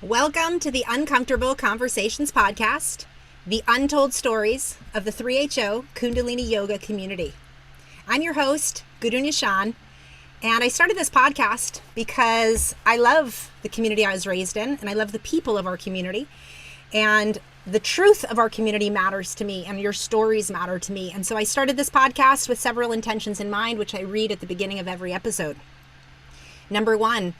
Welcome to the Uncomfortable Conversations podcast, the untold stories of the 3HO Kundalini Yoga community. I'm your host, Guru Nishan, and I started this podcast because I love the community I was raised in, and I love the people of our community, and the truth of our community matters to me, and your stories matter to me. And so I started this podcast with several intentions in mind, which I read at the beginning of every episode. Number one,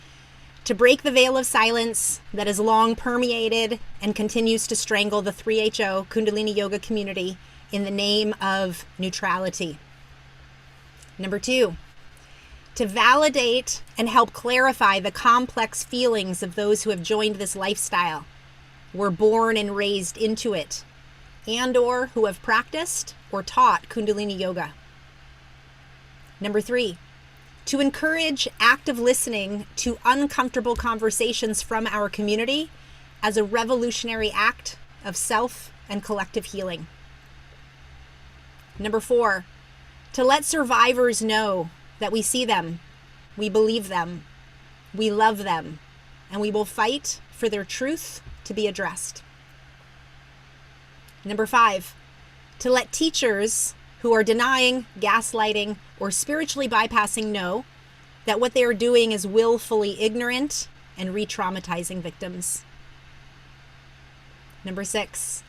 to break the veil of silence that has long permeated and continues to strangle the 3HO Kundalini Yoga community in the name of neutrality. Number two, to validate and help clarify the complex feelings of those who have joined this lifestyle, were born and raised into it, and or who have practiced or taught Kundalini Yoga. Number three, to encourage active listening to uncomfortable conversations from our community as a revolutionary act of self and collective healing. Number four, to let survivors know that we see them, we believe them, we love them, and we will fight for their truth to be addressed. Number five, to let teachers who are denying, gaslighting, or spiritually bypassing know that what they are doing is willfully ignorant and re-traumatizing victims. Number six,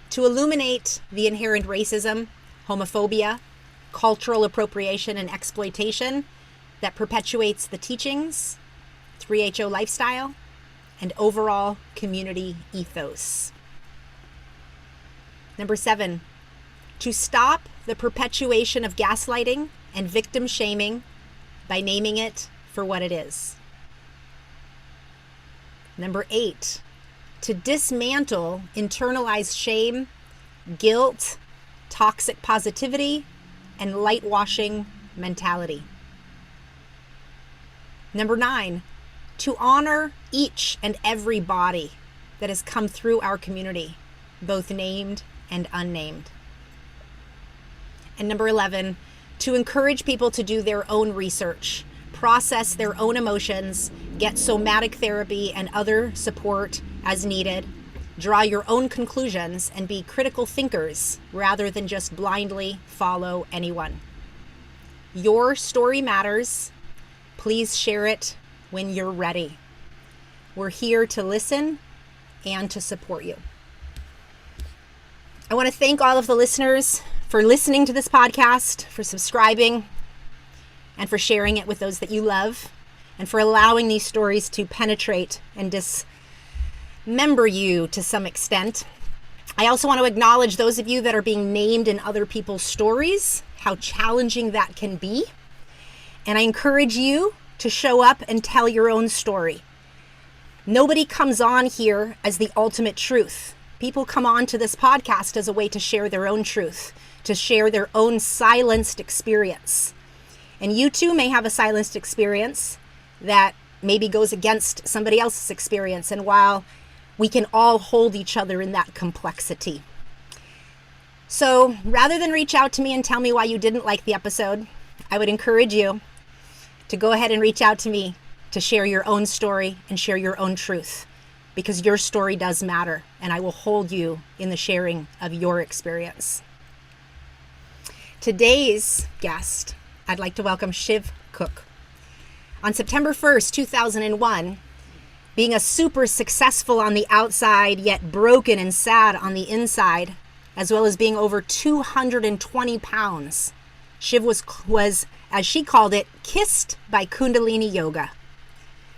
to illuminate the inherent racism, homophobia, cultural appropriation, and exploitation that perpetuates the teachings, 3HO lifestyle, and overall community ethos. Number seven, to stop the perpetuation of gaslighting and victim shaming by naming it for what it is. Number eight, to dismantle internalized shame, guilt, toxic positivity, and light-washing mentality. Number nine, to honor each and every body that has come through our community, both named and unnamed. And number 11, to encourage people to do their own research, process their own emotions, get somatic therapy and other support as needed, draw your own conclusions, and be critical thinkers rather than just blindly follow anyone. Your story matters. Please share it when you're ready. We're here to listen and to support you. I want to thank all of the listeners for listening to this podcast, for subscribing, and for sharing it with those that you love, and for allowing these stories to penetrate and dismember you to some extent. I also want to acknowledge those of you that are being named in other people's stories, how challenging that can be. And I encourage you to show up and tell your own story. Nobody comes on here as the ultimate truth. People come on to this podcast as a way to share their own truth, to share their own silenced experience. And you too may have a silenced experience that maybe goes against somebody else's experience. And while we can all hold each other in that complexity. So rather than reach out to me and tell me why you didn't like the episode, I would encourage you to go ahead and reach out to me to share your own story and share your own truth, because your story does matter, and I will hold you in the sharing of your experience. Today's guest, I'd like to welcome Shiv Cook. On September 1st, 2001, being a super successful on the outside, yet broken and sad on the inside, as well as being over 220 pounds, Shiv was, as she called it, kissed by Kundalini Yoga.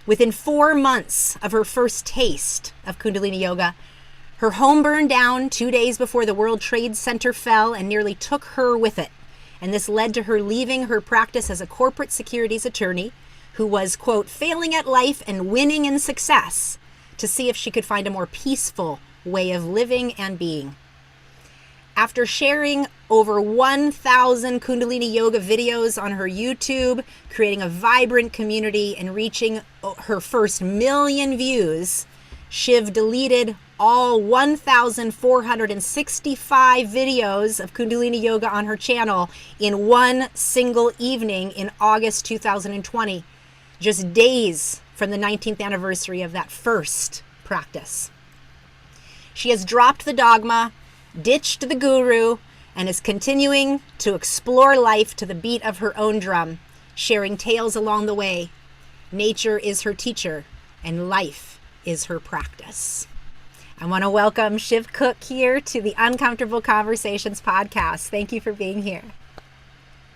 Within 4 months of her first taste of Kundalini Yoga, her home burned down 2 days before the WorldTrade Center fell and nearly took her with it. And this led to her leaving her practice as a corporate securities attorney who was, quote, failing at life and winning in success to see if she could find a more peaceful way of living and being. After sharing over 1,000 Kundalini Yoga videos on her YouTube, creating a vibrant community, and reaching her first 1 million views, Shiv deleted all 1,465 videos of Kundalini Yoga on her channel in one single evening in August 2020, just days from the 19th anniversary of that first practice. She has dropped the dogma, ditched the guru, and is continuing to explore life to the beat of her own drum, sharing tales along the way. Nature is her teacher, and life is her practice. I want to welcome Shiv Cook here to the Uncomfortable Conversations podcast. Thank you for being here.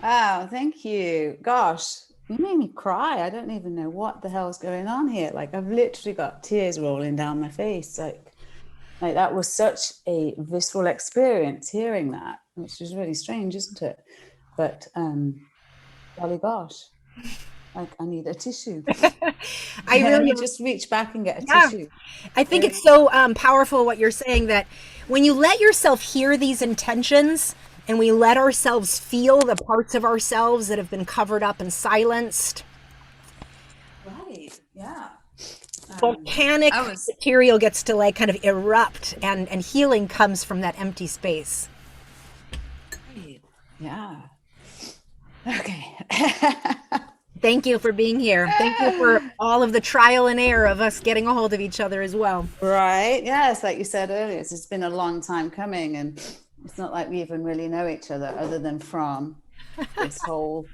Wow, thank you. Gosh, you made me cry. I don't even know what the hell's going on here. Like, I've literally got tears rolling down my face. Like that was such a visceral experience hearing that, which is really strange, isn't it? But golly gosh, like I need a tissue. Let me just reach back and get a tissue. I think it's so powerful what you're saying, that when you let yourself hear these intentions and we let ourselves feel the parts of ourselves that have been covered up and silenced. Right, yeah. Volcanic material gets to like kind of erupt, and healing comes from that empty space. Yeah. Okay. Thank you for being here. Thank you for all of the trial and error of us getting a hold of each other as well. Right. Yes, like you said earlier, it's been a long time coming, and it's not like we even really know each other than from this whole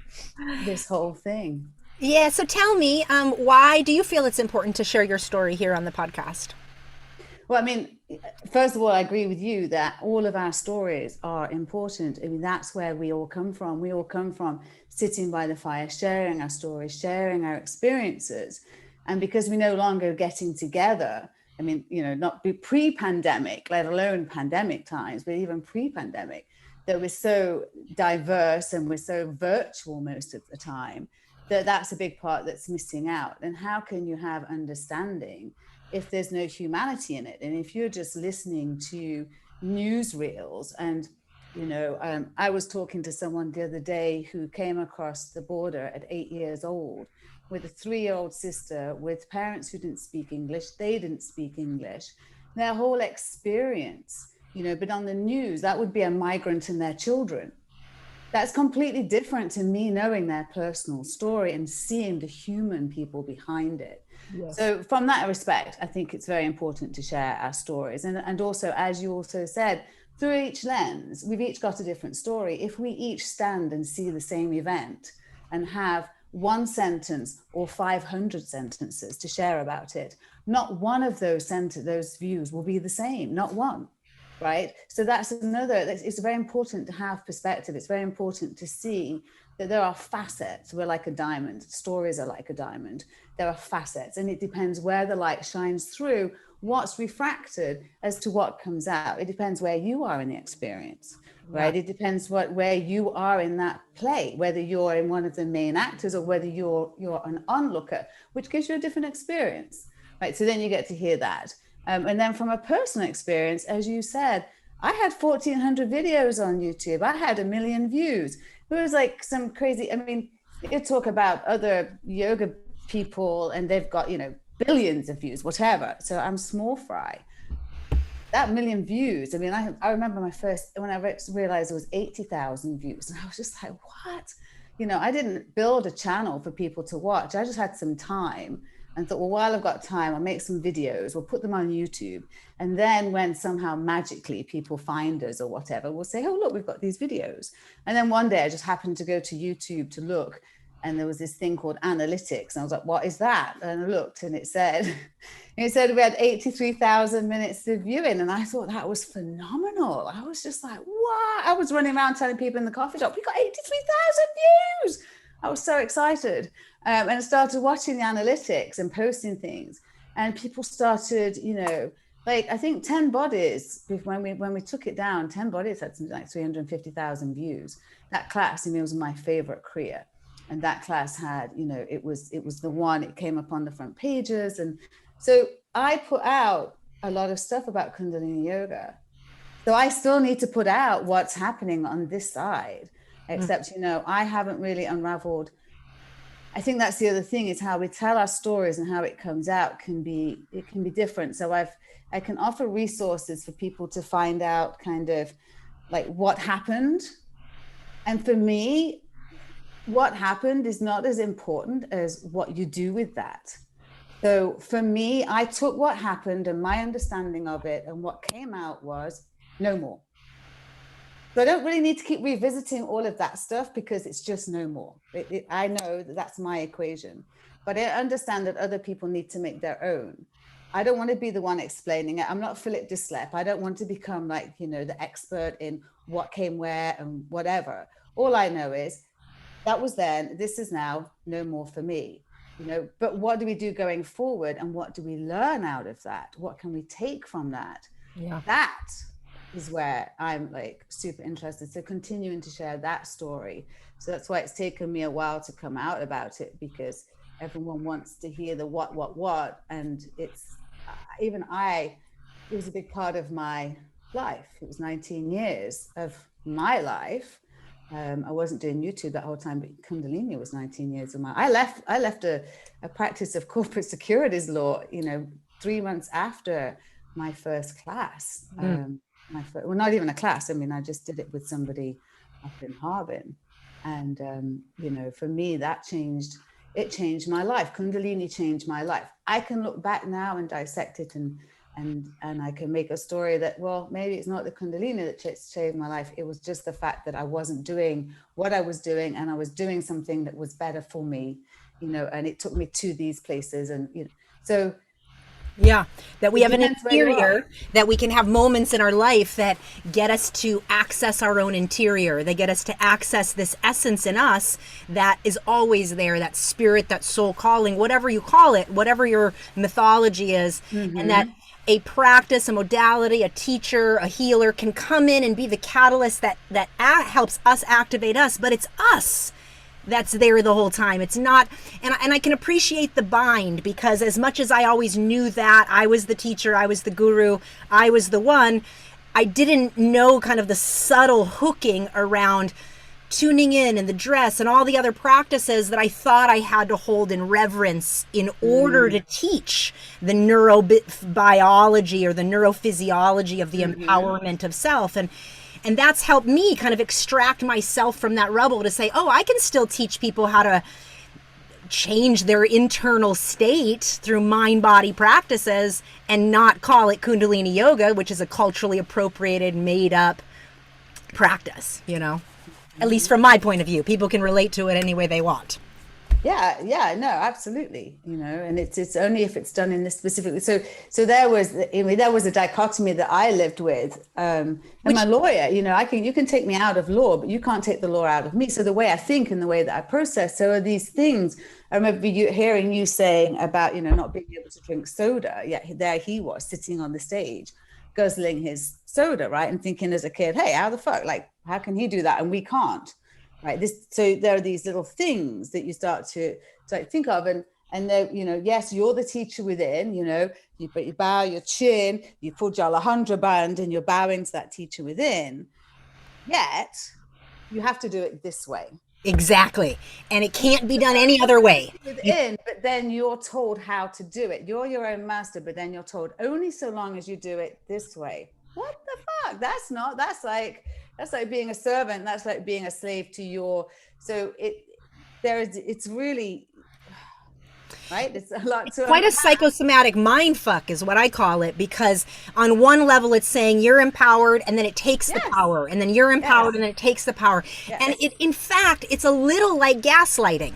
thing. Yeah, so tell me, why do you feel it's important to share your story here on the podcast? Well, I mean, first of all, I agree with you that all of our stories are important. I mean, that's where we all come from. We all come from sitting by the fire, sharing our stories, sharing our experiences. And because we're no longer getting together, I mean, not be pre-pandemic, let alone pandemic times, but even pre-pandemic, that we're so diverse and we're so virtual most of the time, that's a big part that's missing out. And how can you have understanding if there's no humanity in it? And if you're just listening to newsreels and, I was talking to someone the other day who came across the border at 8 years old with a 3-year-old sister with parents who didn't speak English. They didn't speak English. Their whole experience, but on the news, that would be a migrant and their children. That's completely different to me knowing their personal story and seeing the human people behind it. Yes. So from that respect, I think it's very important to share our stories. And also, as you also said, through each lens, we've each got a different story. If we each stand and see the same event and have one sentence or 500 sentences to share about it, not one of those views will be the same, not one. Right. So that's it's very important to have perspective. It's very important to see that there are facets. We're like a diamond. Stories are like a diamond. There are facets, and it depends where the light shines through, what's refracted as to what comes out. It depends where you are in the experience, right? Yeah. It depends where you are in that play, whether you're in one of the main actors or whether you're an onlooker, which gives you a different experience, right? So then you get to hear that. And then from a personal experience, as you said, I had 1,400 videos on YouTube. I had 1 million views. It was like some crazy, I mean, you talk about other yoga people and they've got, billions of views, whatever. So I'm small fry. That 1 million views, I mean, I remember when I realized it was 80,000 views. And I was just like, what? I didn't build a channel for people to watch. I just had some time. And thought, well, while I've got time, I'll make some videos. We'll put them on YouTube. And then when somehow magically people find us or whatever, we'll say, oh, look, we've got these videos. And then one day I just happened to go to YouTube to look. And there was this thing called analytics. And I was like, what is that? And I looked and it said we had 83,000 minutes of viewing. And I thought that was phenomenal. I was just like, what? I was running around telling people in the coffee shop, we got 83,000 views. I was so excited. And I started watching the analytics and posting things, and people started, like I think 10 Bodies, when we took it down, 10 Bodies had something like 350,000 views. That class, was my favorite Kriya. And that class had, it was the one, it came up on the front pages. And so I put out a lot of stuff about Kundalini Yoga. So I still need to put out what's happening on this side, except, I haven't really unraveled. I think that's the other thing, is how we tell our stories and how it comes out can be different. So I can offer resources for people to find out kind of like what happened. And for me, what happened is not as important as what you do with that. So for me, I took what happened and my understanding of it, and what came out was no more. So I don't really need to keep revisiting all of that stuff because it's just no more. I know that that's my equation, but I understand that other people need to make their own. I don't want to be the one explaining it. I'm not Philip Dislep. I don't want to become like, the expert in what came where and whatever. All I know is that was then, this is now, no more for me. But what do we do going forward, and what do we learn out of that? What can we take from that? Yeah. That is where I'm like super interested. So continuing to share that story. So that's why it's taken me a while to come out about it, because everyone wants to hear the what. And it's even it was a big part of my life. It was 19 years of my life. I wasn't doing YouTube that whole time, but Kundalini was 19 years of my. I left a practice of corporate securities law, 3 months after my first class. Well, not even a class. I mean, I just did it with somebody up in Harbin, and for me, it changed my life. Kundalini changed my life. I can look back now and dissect it, and I can make a story that, well, maybe it's not the Kundalini that changed my life. It was just the fact that I wasn't doing what I was doing, and I was doing something that was better for me, and it took me to these places. And, so yeah, that we have an interior, that we can have moments in our life that get us to access our own interior. They get us to access this essence in us that is always there, that spirit, that soul calling, whatever you call it, whatever your mythology is. And that a practice, a modality, a teacher, a healer can come in and be the catalyst that helps us activate us, but it's us that's there the whole time. It's not, and I can appreciate the bind, because as much as I always knew that I was the teacher, I was the guru, I was the one, I didn't know kind of the subtle hooking around tuning in and the dress and all the other practices that I thought I had to hold in reverence in order to teach the neurobiology or the neurophysiology of the empowerment of self. And that's helped me kind of extract myself from that rubble to say, oh, I can still teach people how to change their internal state through mind-body practices and not call it Kundalini Yoga, which is a culturally appropriated, made-up practice, At least from my point of view. People can relate to it any way they want. Yeah, no, absolutely. And it's only if it's done in this specifically. So there was a dichotomy that I lived with. And my lawyer, you can take me out of law, but you can't take the law out of me. So the way I think and the way that I process, so are these things. I remember hearing you saying about, not being able to drink soda. Yeah, there he was sitting on the stage, guzzling his soda, right? And thinking as a kid, hey, how the fuck? Like, how can he do that and we can't? Right. So there are these little things that you start to think of, and they, yes, you're the teacher within, you bow your chin, you pull your Alejandra band, and you're bowing to that teacher within. Yet you have to do it this way. Exactly. And it can't be done any other way. Within, but then you're told how to do it. You're your own master, but then you're told only so long as you do it this way. What the fuck? That's like being a servant. That's like being a slave to your. So it's really, right. It's a lot. It's quite a psychosomatic mind fuck is what I call it, because on one level it's saying you're empowered and then it takes the power, and then you're empowered and then it takes the power. And in fact, it's a little like gaslighting.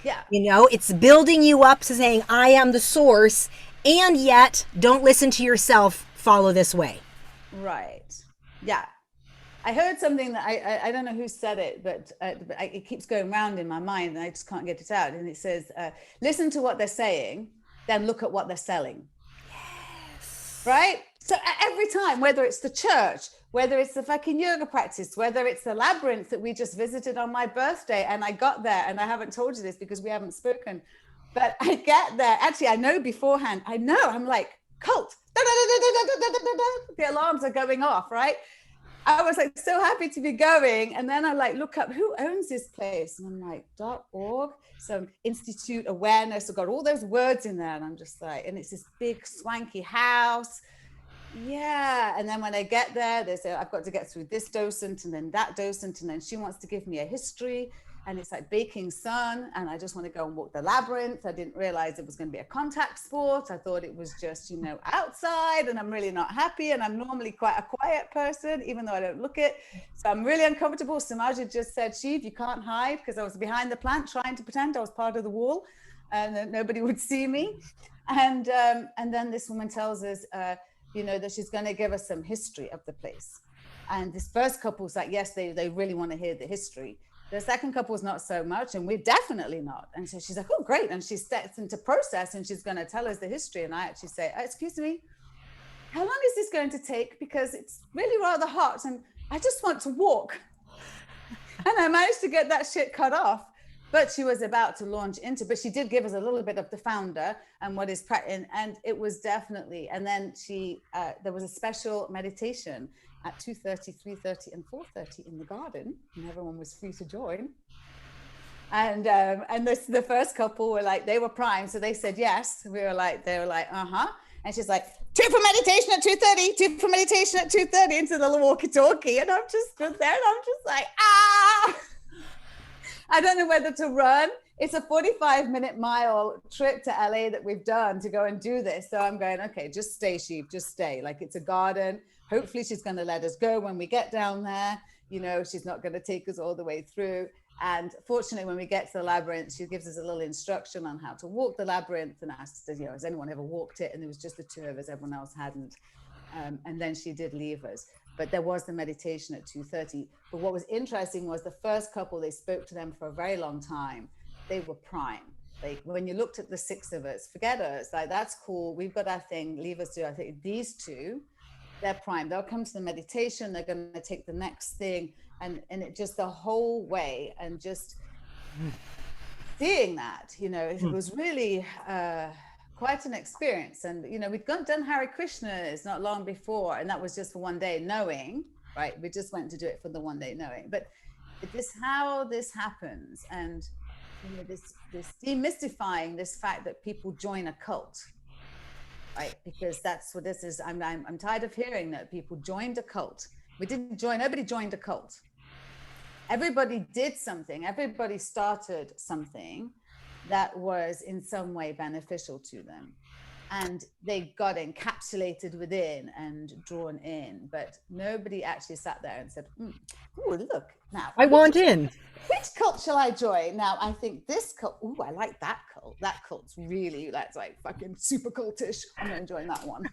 Yeah. It's building you up to saying I am the source, and yet don't listen to yourself, follow this way. Right. Yeah. I heard something that I don't know who said it, but it keeps going round in my mind and I just can't get it out. And it says, listen to what they're saying, then look at what they're selling. Yes. Right? So every time, whether it's the church, whether it's the fucking yoga practice, whether it's the labyrinth that we just visited on my birthday, and I got there, and I haven't told you this because we haven't spoken, but I get there. Actually, I know beforehand. I'm like, cult. The alarms are going off, right? I was like so happy to be going, and then I like look up who owns this place, and I'm like .org, some institute awareness. I've got all those words in there, and I'm just like, and it's this big swanky house, yeah. And then when I get there, they say I've got to get through this docent and then that docent, and then she wants to give me a history, and it's like baking sun, and I just want to go and walk the labyrinth. I didn't realize it was going to be a contact sport. I thought it was just, you know, outside, and I'm really not happy, and I'm normally quite a quiet person, even though I don't look it. So I'm really uncomfortable. Samaja just said, Shiv, you can't hide, because I was behind the plant trying to pretend I was part of the wall and that nobody would see me. And then this woman tells us, you know, that she's going to give us some history of the place. And this first couple's like, yes, they really want to hear the history. The second couple's not so much, and we're definitely not. And so she's like, oh, great. And she steps into process, and she's going to tell us the history. And I actually say, excuse me, how long is this going to take? Because it's really rather hot, and I just want to walk. And I managed to get that shit cut off. But she was about to launch into, but she did give us a little bit of the founder and what is, and it was definitely, and then there was a special meditation at 2:30, 3:30, and 4:30 in the garden, and everyone was free to join. And the first couple were like, they were primed, so they said yes. They were like, uh-huh. And she's like, 2 for meditation at 2:30, 2 for meditation at 2:30 into the walkie-talkie. And I'm just stood there, and I'm just like, ah! I don't know whether to run. It's a 45-minute mile trip to LA that we've done to go and do this. So I'm going, okay, just stay, Shiv, just stay. Like, it's a garden. Hopefully she's going to let us go when we get down there. You know, she's not going to take us all the way through. And fortunately, when we get to the labyrinth, she gives us a little instruction on how to walk the labyrinth and asks us, you know, has anyone ever walked it? And there was just the 2 of us, everyone else hadn't. And then she did leave us. But there was the meditation at 2:30. But what was interesting was the first couple, they spoke to them for a very long time. They were prime. Like, when you looked at the 6 of us, forget us, like, that's cool. We've got our thing, leave us do. I think these 2, they're prime. They'll come to the meditation. They're going to take the next thing. And it just the whole way, and just seeing that, you know, it was really quite an experience. And, you know, we'd done Hare Krishnas not long before, and that was just for one day knowing, right? We just went to do it for the one day knowing. But how this happens, and, you know, this demystifying this fact that people join a cult, right? Because that's what this is. I'm tired of hearing that people joined a cult. Nobody joined a cult. Everybody did something. Everybody started something that was in some way beneficial to them, and they got encapsulated within and drawn in, but nobody actually sat there and said, oh, look, now I want in. Which cult shall I join? Now I think this cult, I like that cult. That cult's really, that's like fucking super cultish. I'm going to join that one.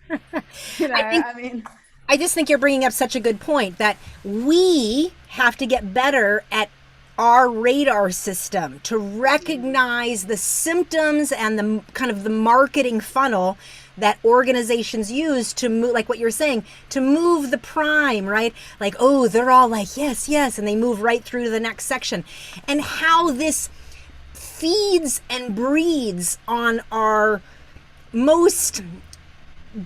You know, I just think you're bringing up such a good point that we have to get better at our radar system to recognize the symptoms and the kind of the marketing funnel that organizations use to move, like what you're saying, to move the prime, right? Like, oh, they're all like, yes, yes, and they move right through to the next section. And how this feeds and breeds on our most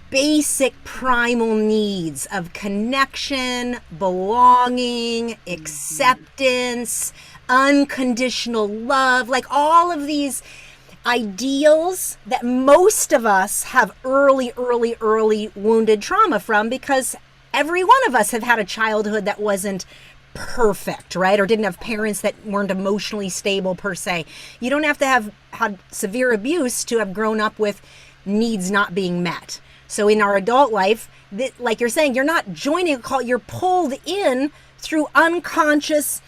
basic primal needs of connection, belonging, acceptance, unconditional love, like all of these ideals that most of us have early wounded trauma from, because every one of us have had a childhood that wasn't perfect, right? Or didn't have parents that weren't emotionally stable per se. You don't have to have had severe abuse to have grown up with needs not being met. So in our adult life, like you're saying, you're not joining a cult, you're pulled in through unconscious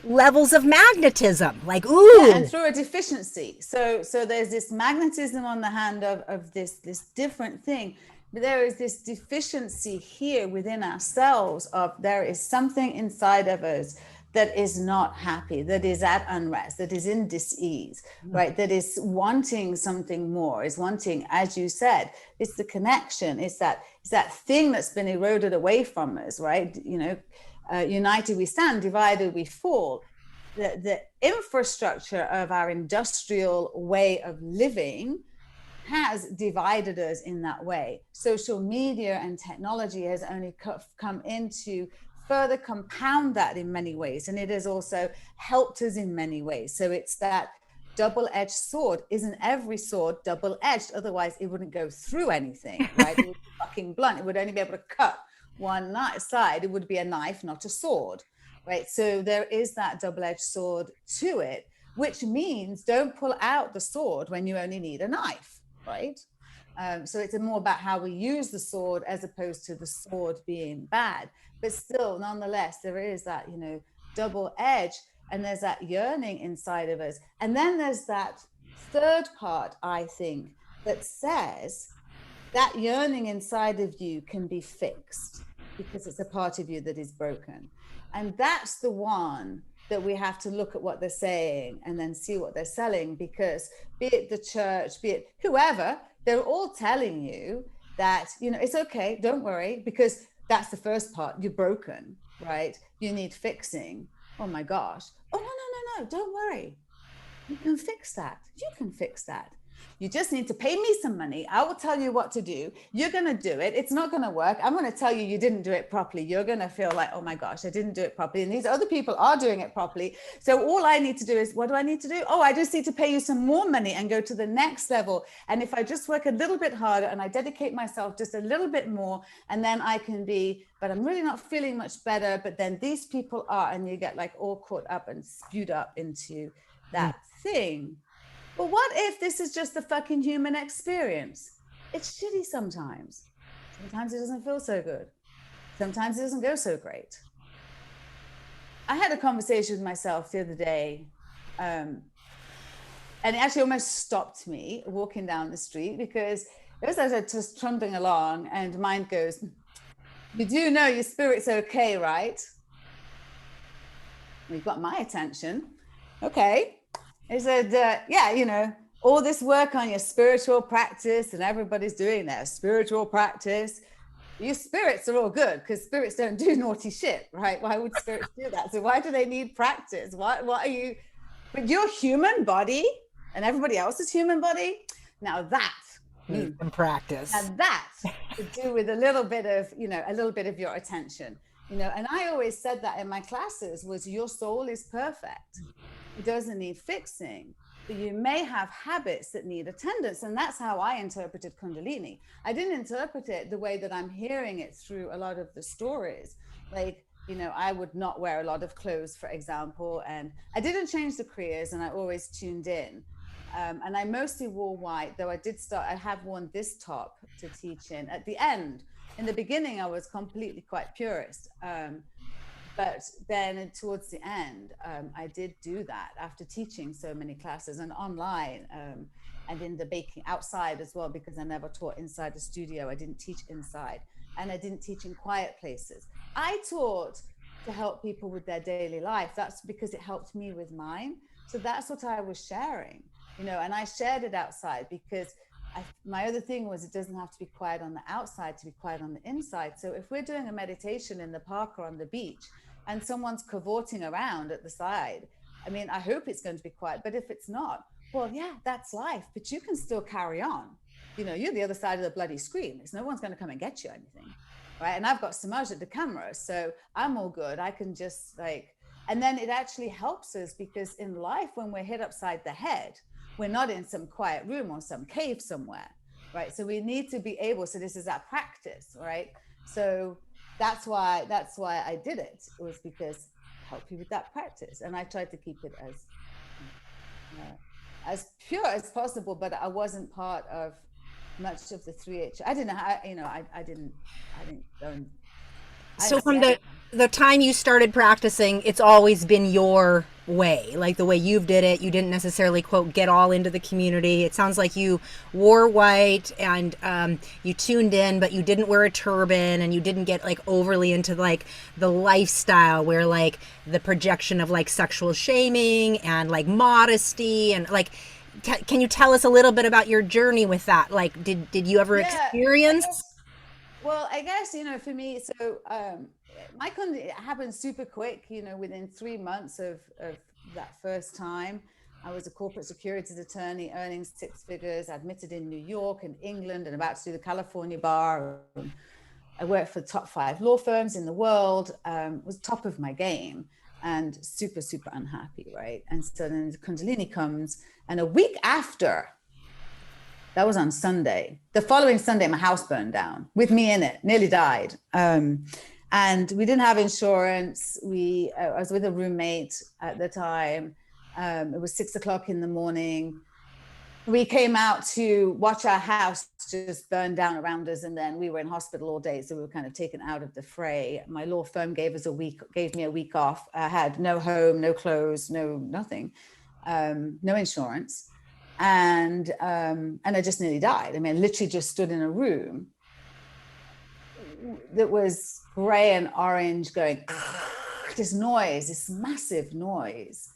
levels of magnetism, like, ooh. Yeah, and through a deficiency. So there's this magnetism on the hand of this different thing. But there is this deficiency here within ourselves of there is something inside of us that is not happy, that is at unrest, that is in dis-ease, right? That is wanting something more, is wanting, as you said, it's the connection, it's that thing that's been eroded away from us, right? You know, united we stand, divided we fall. The infrastructure of our industrial way of living has divided us in that way. Social media and technology has only come into further compound that in many ways, and it has also helped us in many ways. So it's that double-edged sword. Isn't every sword double-edged? Otherwise it wouldn't go through anything, right? It would be fucking blunt. It would only be able to cut one side. It would be a knife, not a sword, right? So there is that double-edged sword to it, which means don't pull out the sword when you only need a knife, right? So it's more about how we use the sword as opposed to the sword being bad. But still, nonetheless, there is that, double edge, and there's that yearning inside of us. And then there's that third part, I think, that says that yearning inside of you can be fixed because it's a part of you that is broken. And that's the one that we have to look at what they're saying and then see what they're selling, because be it the church, be it whoever, they're all telling you that, it's okay, don't worry, because that's the first part. You're broken, right? You need fixing. Oh my gosh. Oh, no, don't worry. You can fix that. You can fix that. You just need to pay me some money. I will tell you what to do. You're going to do it. It's not going to work. I'm going to tell you didn't do it properly. You're going to feel like, oh my gosh, I didn't do it properly. And these other people are doing it properly. So all I need to do is, what do I need to do? Oh, I just need to pay you some more money and go to the next level. And if I just work a little bit harder and I dedicate myself just a little bit more, and then I can be, but I'm really not feeling much better. But then these people are, and you get like all caught up and spewed up into that thing. But what if this is just the fucking human experience? It's shitty sometimes. Sometimes it doesn't feel so good. Sometimes it doesn't go so great. I had a conversation with myself the other day, and it actually almost stopped me walking down the street, because it was as I was just trundling along and mind goes, you do know your spirit's okay, right? Well, you've got my attention. Okay. He said, yeah, all this work on your spiritual practice, and everybody's doing their spiritual practice. Your spirits are all good, because spirits don't do naughty shit, right? Why would spirits do that? So why do they need practice? What are you, but your human body and everybody else's human body, now that needs some practice. And that's to do with a little bit of your attention, and I always said that in my classes was your soul is perfect. It doesn't need fixing, but you may have habits that need attendance. And that's how I interpreted Kundalini. I didn't interpret it the way that I'm hearing it through a lot of the stories. Like, I would not wear a lot of clothes, for example, and I didn't change the kriyas, and I always tuned in. And I mostly wore white, though I have worn this top to teach in. At the end, in the beginning, I was completely quite purist. But then towards the end, I did do that after teaching so many classes and online, and in the baking outside as well, because I never taught inside the studio. I didn't teach inside, and I didn't teach in quiet places. I taught to help people with their daily life. That's because it helped me with mine. So that's what I was sharing, and I shared it outside because my other thing was it doesn't have to be quiet on the outside to be quiet on the inside. So if we're doing a meditation in the park or on the beach and someone's cavorting around at the side, I hope it's going to be quiet. But if it's not, well, yeah, that's life. But you can still carry on. You're the other side of the bloody screen. There's no one's going to come and get you anything, right? And I've got Samaj at the camera, so I'm all good. I can just and then it actually helps us, because in life, when we're hit upside the head, we're not in some quiet room or some cave somewhere, right? So we need to be able, so this is our practice, right? So that's why I did it. It was because it helped you with that practice. And I tried to keep it as pure as possible, but I wasn't part of much of the 3H. I didn't know how, I didn't go and, so from the time you started practicing, it's always been your way, like the way you've did it. You didn't necessarily, quote, get all into the community. It sounds like you wore white and you tuned in, but you didn't wear a turban, and you didn't get overly into the lifestyle where the projection of sexual shaming and modesty and can you tell us a little bit about your journey with that? Did you ever experience? Well, I guess, for me, so my Kundalini happened super quick, within 3 months of that first time. I was a corporate securities attorney earning 6 figures, admitted in New York and England, and about to do the California bar. I worked for the top 5 law firms in the world, was top of my game, and super, super unhappy, right? And so then the Kundalini comes, and a week after, that was on Sunday. The following Sunday, my house burned down with me in it, nearly died. And we didn't have insurance. I was with a roommate at the time. It was 6 o'clock in the morning. We came out to watch our house just burn down around us, and then we were in hospital all day, so we were kind of taken out of the fray. My law firm gave me a week off. I had no home, no clothes, no nothing, no insurance, and I just nearly died. I mean, I literally just stood in a room that was gray and orange, going this noise, this massive noise.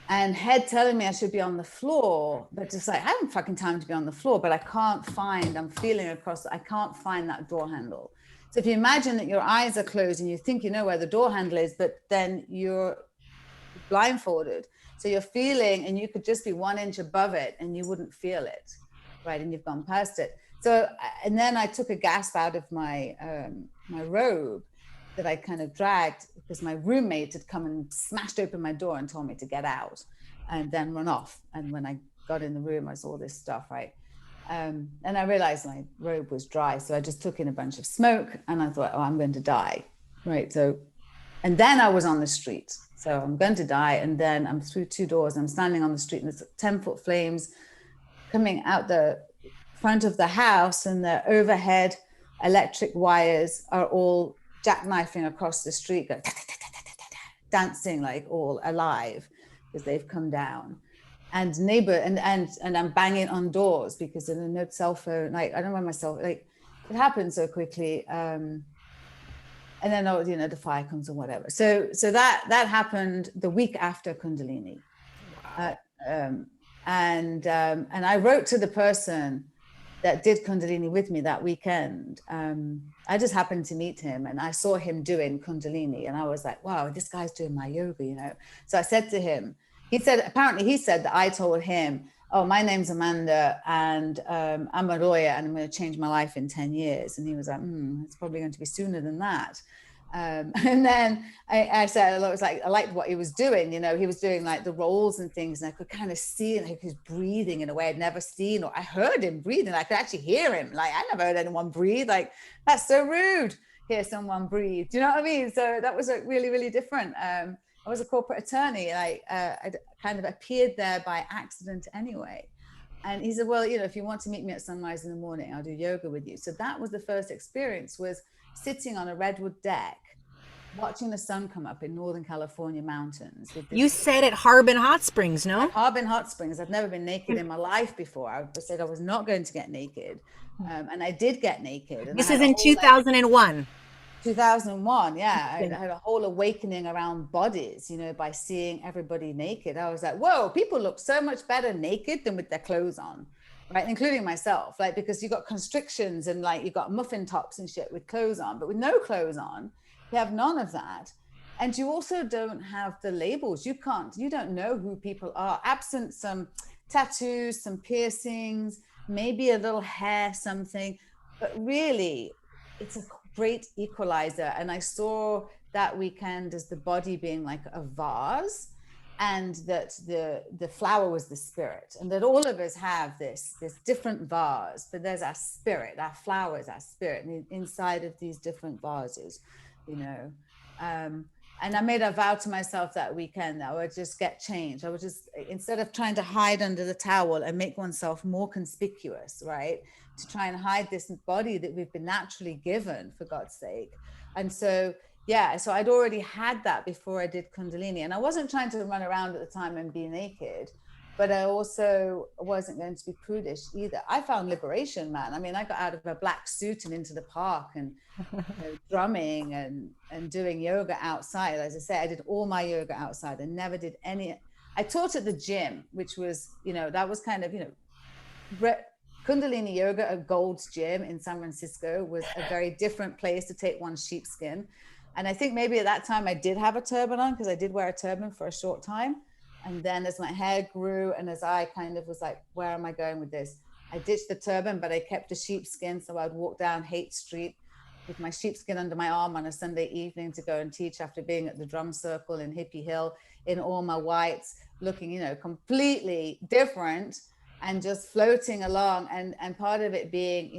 And head telling me I should be on the floor, but just like, I haven't fucking time to be on the floor, but I can't find that door handle. So if you imagine that your eyes are closed and you think you know where the door handle is, but then you're blindfolded. So you're feeling, and you could just be 1 inch above it and you wouldn't feel it, right? And you've gone past it. So, and then I took a gasp out of my robe that I kind of dragged, because my roommate had come and smashed open my door and told me to get out and then run off. And when I got in the room, I saw this stuff, right? And I realized my robe was dry. So I just took in a bunch of smoke and I thought, oh, I'm going to die, right? So, and then I was on the street. So I'm going to die. And then I'm through 2 doors. I'm standing on the street, and there's 10-foot flames coming out the front of the house, and the overhead electric wires are all jackknifing across the street, going, dancing like all alive, because they've come down. And and I'm banging on doors because there's no cell phone. Like, I don't know myself, like, it happened so quickly. And then, the fire comes or whatever. So that happened the week after Kundalini. And I wrote to the person that did Kundalini with me that weekend. I just happened to meet him, and I saw him doing Kundalini, and I was like, wow, this guy's doing my yoga, So I said to him, he said that I told him, oh, my name's Amanda, and I'm a lawyer, and I'm going to change my life in 10 years. And he was like, it's probably going to be sooner than that. And then I said, I was like, I liked what he was doing. He was doing like the rolls and things, and I could kind of see, like, he was breathing in a way I'd never seen, or I heard him breathing. I could actually hear him. Like, I never heard anyone breathe. Like, that's so rude. Hear someone breathe. Do you know what I mean? So that was really, really different. I was a corporate attorney, and I kind of appeared there by accident anyway. And he said, well, if you want to meet me at sunrise in the morning, I'll do yoga with you. So that was the first experience, was sitting on a redwood deck, watching the sun come up in Northern California mountains. You said at Harbin Hot Springs, no? Harbin Hot Springs. I've never been naked in my life before. I said I was not going to get naked. And I did get naked. And this is in 2001. 2001, yeah. I had a whole awakening around bodies, by seeing everybody naked. I was like, whoa, people look so much better naked than with their clothes on, right? Including myself, like, because you got constrictions and like you got muffin tops and shit with clothes on, but with no clothes on, you have none of that. And you also don't have the labels. You don't know who people are, absent some tattoos, some piercings, maybe a little hair, something, but really it's a great equalizer. And I saw that weekend as the body being like a vase, and that the flower was the spirit, and that all of us have this different vase, but there's our spirit, our flower is our spirit, and inside of these different vases, and I made a vow to myself that weekend that I would just get changed. I would just, instead of trying to hide under the towel and make oneself more conspicuous, right, to try and hide this body that we've been naturally given, for God's sake. And so so I'd already had that before I did Kundalini, and I wasn't trying to run around at the time and be naked, but I also wasn't going to be prudish either. I found liberation, man. I mean, I got out of a black suit and into the park and drumming and doing yoga outside. As I say, I did all my yoga outside. I never did any. I taught at the gym, which was, that was kind of, Kundalini Yoga at Gold's Gym in San Francisco was a very different place to take one's sheepskin. And I think maybe at that time I did have a turban on, because I did wear a turban for a short time. And then as my hair grew, and as I kind of was like, where am I going with this? I ditched the turban, but I kept the sheepskin. So I'd walk down Haight Street with my sheepskin under my arm on a Sunday evening to go and teach after being at the drum circle in Hippie Hill in all my whites, looking, completely different, and just floating along. And part of it being,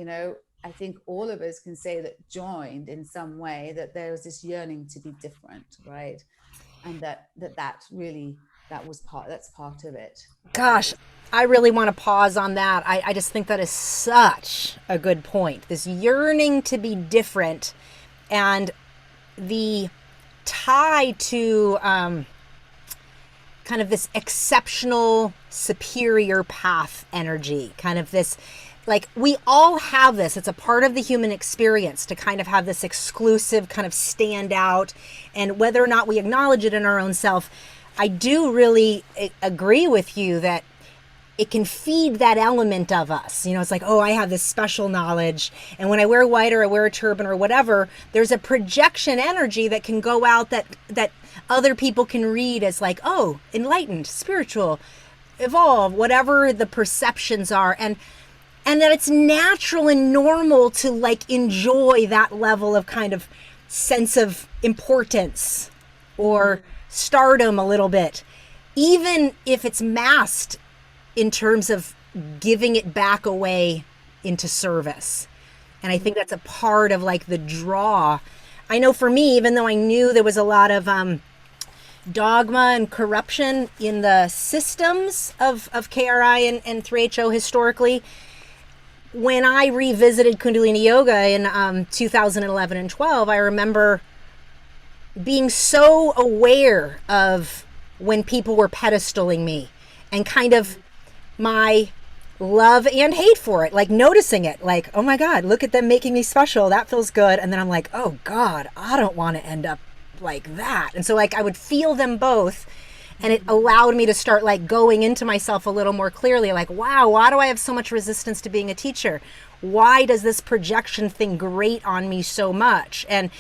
I think all of us can say that joined in some way, that there was this yearning to be different, right? And that's part of it. Gosh, I really want to pause on that. I just think that is such a good point. This yearning to be different and the tie to kind of this exceptional, superior path energy, kind of this, like, we all have this. It's a part of the human experience to kind of have this exclusive kind of stand out. And whether or not we acknowledge it in our own self, I do really agree with you that it can feed that element of us. You know, it's like, oh, I have this special knowledge. And when I wear white or I wear a turban or whatever, there's a projection energy that can go out that other people can read as like, oh, enlightened, spiritual, evolve, whatever the perceptions are. And that it's natural and normal to like enjoy that level of kind of sense of importance or stardom a little bit, even if it's masked in terms of giving it back away into service. And I think that's a part of like the draw. I know for me, even though I knew there was a lot of dogma and corruption in the systems of KRI and 3HO historically, when I revisited Kundalini Yoga in 2011 and 12, I remember being so aware of when people were pedestaling me and kind of my love and hate for it, like noticing it, like, oh my God, look at them making me special. That feels good. And then I'm like, oh God, I don't want to end up like that. And so like I would feel them both, and it allowed me to start like going into myself a little more clearly, like, wow, why do I have so much resistance to being a teacher? Why does this projection thing grate on me so much? And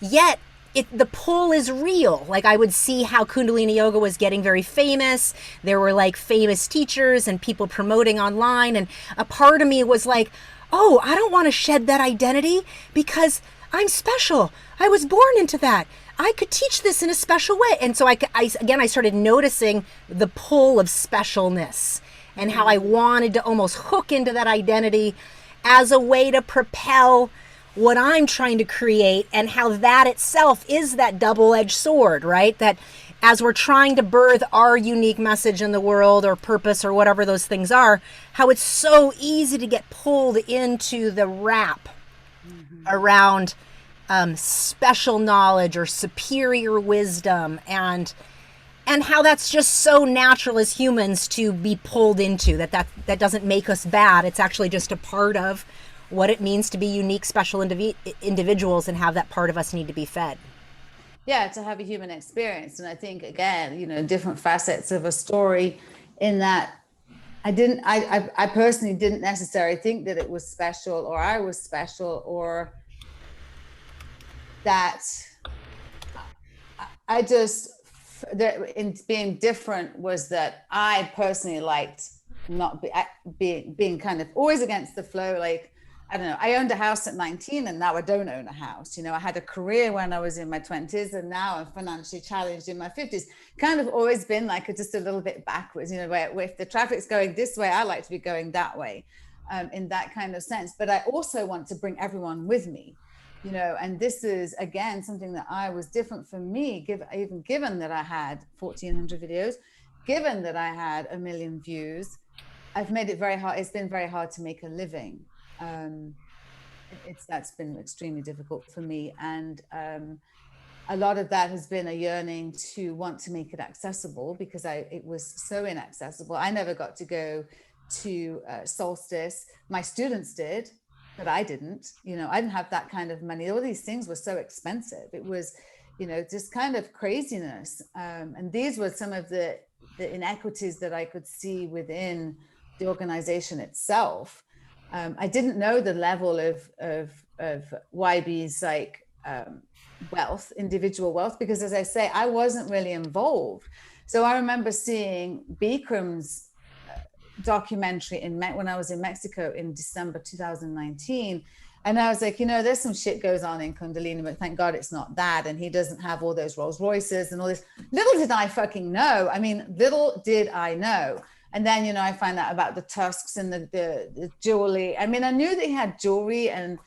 yet the pull is real. Like I would see how Kundalini Yoga was getting very famous. There were like famous teachers and people promoting online. And a part of me was like, oh, I don't want to shed that identity because I'm special. I was born into that. I could teach this in a special way. And so I started noticing the pull of specialness and how I wanted to almost hook into that identity as a way to propel what I'm trying to create, and how that itself is that double-edged sword, right? That as we're trying to birth our unique message in the world or purpose or whatever those things are, how it's so easy to get pulled into the wrap around special knowledge or superior wisdom, and how that's just so natural as humans to be pulled into, that doesn't make us bad. It's actually just a part of what it means to be unique, special individuals, and have that part of us need to be fed. Yeah, to have a human experience. And I think, again, different facets of a story, in that I personally didn't necessarily think that it was special, or I was special, or that I just, in being different, was that I personally liked not being kind of always against the flow. Like, I don't know, I owned a house at 19 and now I don't own a house. I had a career when I was in my 20s and now I'm financially challenged in my 50s. Kind of always been like just a little bit backwards, where if the traffic's going this way, I like to be going that way, in that kind of sense. But I also want to bring everyone with me, and this is, again, something that I was different for me, even given that I had 1,400 videos, given that I had 1 million views. I've made it very hard. It's been very hard to make a living. That's been extremely difficult for me, and a lot of that has been a yearning to want to make it accessible, because it was so inaccessible. I never got to go to Solstice. My students did, but I didn't. I didn't have that kind of money. All these things were so expensive. It was, just kind of craziness. And these were some of the inequities that I could see within the organization itself. I didn't know the level of YB's like wealth, individual wealth, because, as I say, I wasn't really involved. So I remember seeing Bikram's documentary when I was in Mexico in December 2019, and I was like, there's some shit goes on in Kundalini, but thank God it's not that, and he doesn't have all those Rolls Royces and all this. Little did I fucking know. I mean, little did I know. And then, you know, I find out about the tusks and the jewelry. I mean, I knew that he had jewelry, and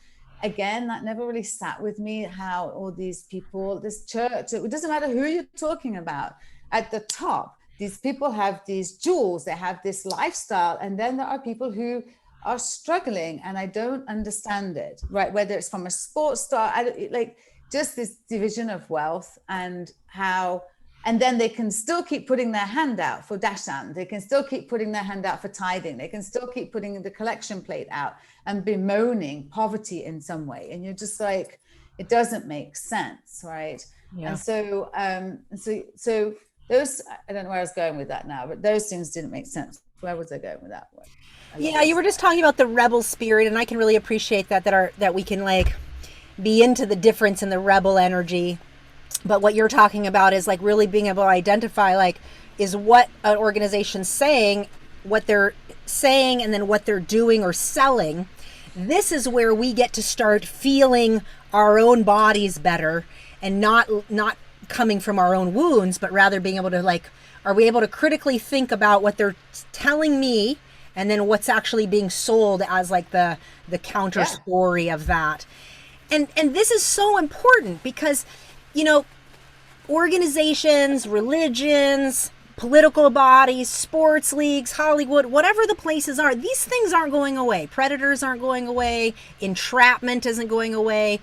again, that never really sat with me, how all these people, this church, it doesn't matter who you're talking about, at the top, these people have these jewels, they have this lifestyle, and then there are people who are struggling, and I don't understand it, right? Whether it's from a sports star, like just this division of wealth, and how, and then they can still keep putting their hand out for dashan, they can still keep putting their hand out for tithing, they can still keep putting the collection plate out and bemoaning poverty in some way, and you're just like, it doesn't make sense, right? Yeah. And so those, I don't know where I was going with that now, but those things didn't make sense. Where was I going with that one? Yeah, you were just talking about the rebel spirit, and I can really appreciate that we can like be into the difference in the rebel energy. But what you're talking about is like really being able to identify, like, is what an organization's saying, what they're saying, and then what they're doing or selling. This is where we get to start feeling our own bodies better, and not coming from our own wounds, but rather being able to, like, are we able to critically think about what they're telling me, and then what's actually being sold as like the counter story of that. And this is so important because, you know, organizations, religions, political bodies, sports leagues, Hollywood, whatever the places are, these things aren't going away. Predators aren't going away. Entrapment isn't going away.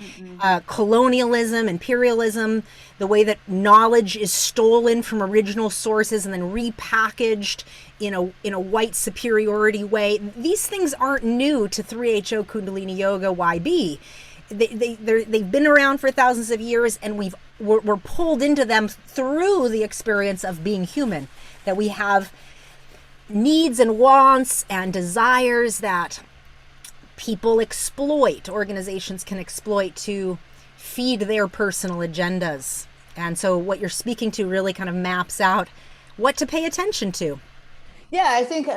Colonialism, imperialism, the way that knowledge is stolen from original sources and then repackaged in a white superiority way. These things aren't new to 3HO Kundalini Yoga YB. They've been around for thousands of years, and we're pulled into them through the experience of being human, that we have needs and wants and desires that people exploit, organizations can exploit to feed their personal agendas. And so what you're speaking to really kind of maps out what to pay attention to. Yeah, I think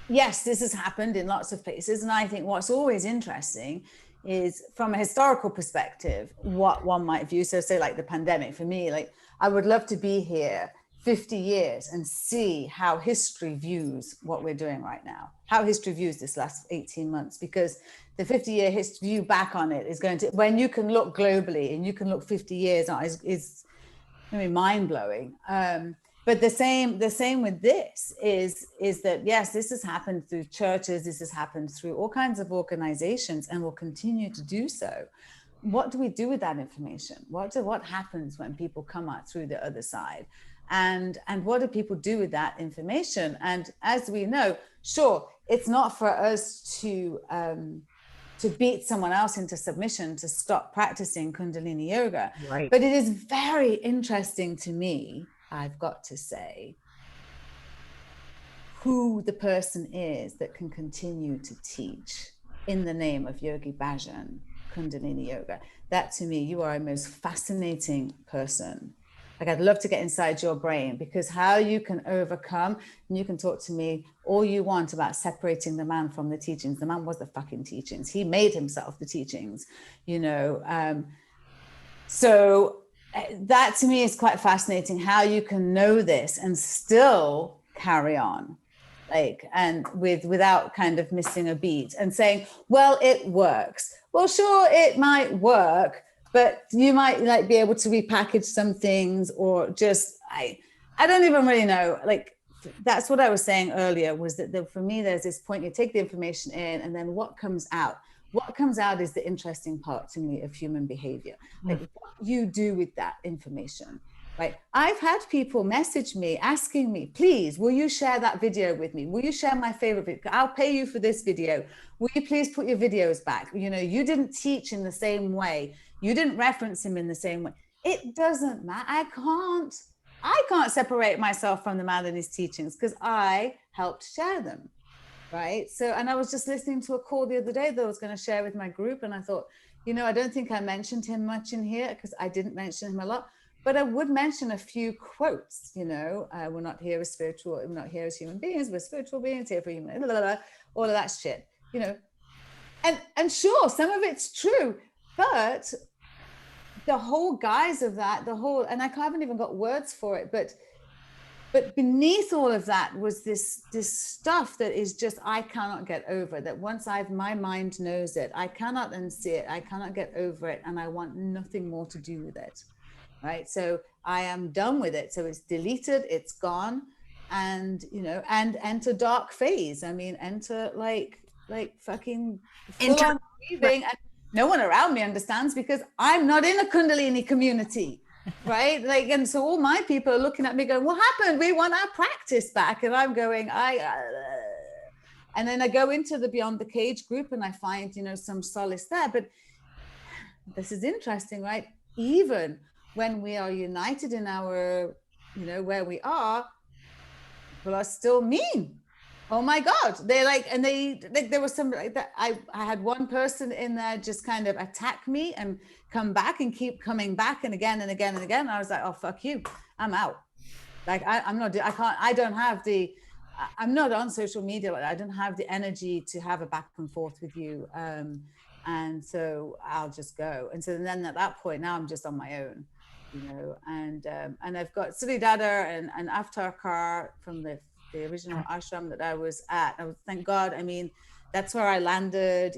yes, this has happened in lots of places. And I think what's always interesting is, from a historical perspective, what one might view. So say like the pandemic, for me, like I would love to be here 50 years and see how history views what we're doing right now, how history views this last 18 months, because the 50-year history view back on it is going to, when you can look globally and you can look 50 years on, is I mean, mind-blowing. But the same with this is that, yes, this has happened through churches, this has happened through all kinds of organizations, and will continue to do so. What do we do with that information? What happens when people come out through the other side? And what do people do with that information? And as we know, sure, it's not for us to beat someone else into submission to stop practicing Kundalini Yoga. Right. But it is very interesting to me, I've got to say, who the person is that can continue to teach in the name of Yogi Bhajan Kundalini Yoga. That, to me, you are a most fascinating person. Like, I'd love to get inside your brain, because how you can overcome, and you can talk to me all you want about separating the man from the teachings. The man was the fucking teachings. He made himself the teachings, you know. So that to me is quite fascinating, how you can know this and still carry on, like, and without kind of missing a beat and saying, well, it works. Well, sure, it might work, but you might like be able to repackage some things, or just, I don't even really know. Like, that's what I was saying earlier, was that for me, there's this point, you take the information in, and then what comes out? What comes out is the interesting part to me of human behavior. Like, what you do with that information, right? I've had people message me asking me, please, will you share that video with me? Will you share my favorite video? I'll pay you for this video. Will you please put your videos back? You know, you didn't teach in the same way. You didn't reference him in the same way. It doesn't matter. I can't separate myself from the man and his teachings, because I helped share them. Right. So, and I was just listening to a call the other day that I was going to share with my group. And I thought, you know, I don't think I mentioned him much in here, because I didn't mention him a lot, but I would mention a few quotes. You know, we're not here as spiritual, we're not here as human beings, we're spiritual beings here for human, blah, blah, blah, all of that shit, you know. And sure, some of it's true, but the whole guise of that, and I haven't even got words for it, but But beneath all of that was this stuff that is just, I cannot get over, that once my mind knows it, I cannot unsee it, I cannot get over it, and I want nothing more to do with it, right? So I am done with it. So it's deleted, it's gone. And, and enter dark phase. I mean, enter like fucking full on grieving. And no one around me understands because I'm not in a Kundalini community. Right. Like, and so all my people are looking at me going, what happened? We want our practice back. And I'm going, and then I go into the Beyond the Cage group and I find, some solace there. But this is interesting, right? Even when we are united in our, where we are, people are still mean. Oh my God. They're like, and there was some like that. I had one person in there just kind of attack me and come back and keep coming back and again and again and again. I was like, oh, fuck you. I'm out. Like, I'm not on social media. I don't have the energy to have a back and forth with you. And so I'll just go. And so then at that point, now I'm just on my own, and I've got Siddhidharma and Avtarkar from the original ashram that I was at. Thank God. I mean, that's where I landed.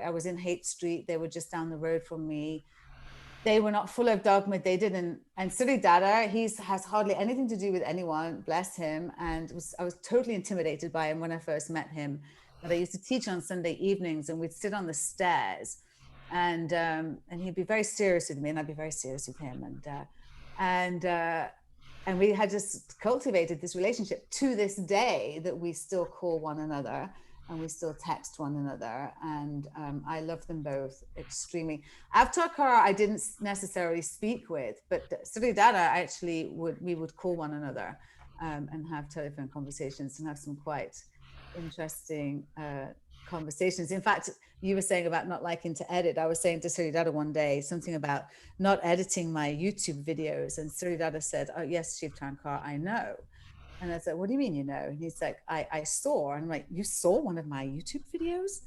I was in Haight Street. They were just down the road from me. They were not full of dogma. They didn't. And Siddhidharma, has hardly anything to do with anyone. Bless him. And I was totally intimidated by him when I first met him. But I used to teach on Sunday evenings, and we'd sit on the stairs, and he'd be very serious with me, and I'd be very serious with him, and we had just cultivated this relationship to this day that we still call one another and we still text one another. And I love them both extremely. Avtarkar, I didn't necessarily speak with, but Siddhidharma, actually we would call one another and have telephone conversations and have some quite interesting conversations. In fact, you were saying about not liking to edit. I was saying to Siddhidharma one day something about not editing my YouTube videos, and Siddhidharma said, "Oh yes, Shiv Tankar, I know." And I said, "What do you mean you know?" And he's like, I saw. And I'm like, "You saw one of my YouTube videos?"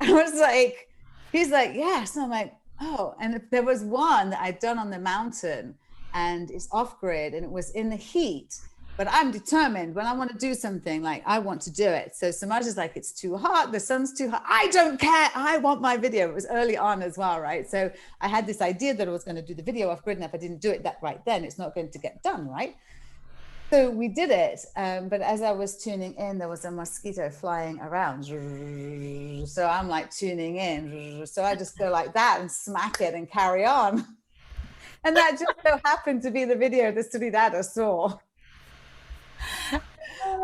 I was like, he's like, "Yes." And I'm like, "Oh." And there was one that I'd done on the mountain, and it's off grid, and it was in the heat. But I'm determined when I want to do something, like I want to do it. So Samaj is like, it's too hot. The sun's too hot. I don't care. I want my video. It was early on as well, right? So I had this idea that I was going to do the video off grid. And if I didn't do it that right then, it's not going to get done, right? So we did it. But as I was tuning in, there was a mosquito flying around. So I'm like tuning in. So I just go like that and smack it and carry on. And that just so happened to be the video that Siddhidharma saw.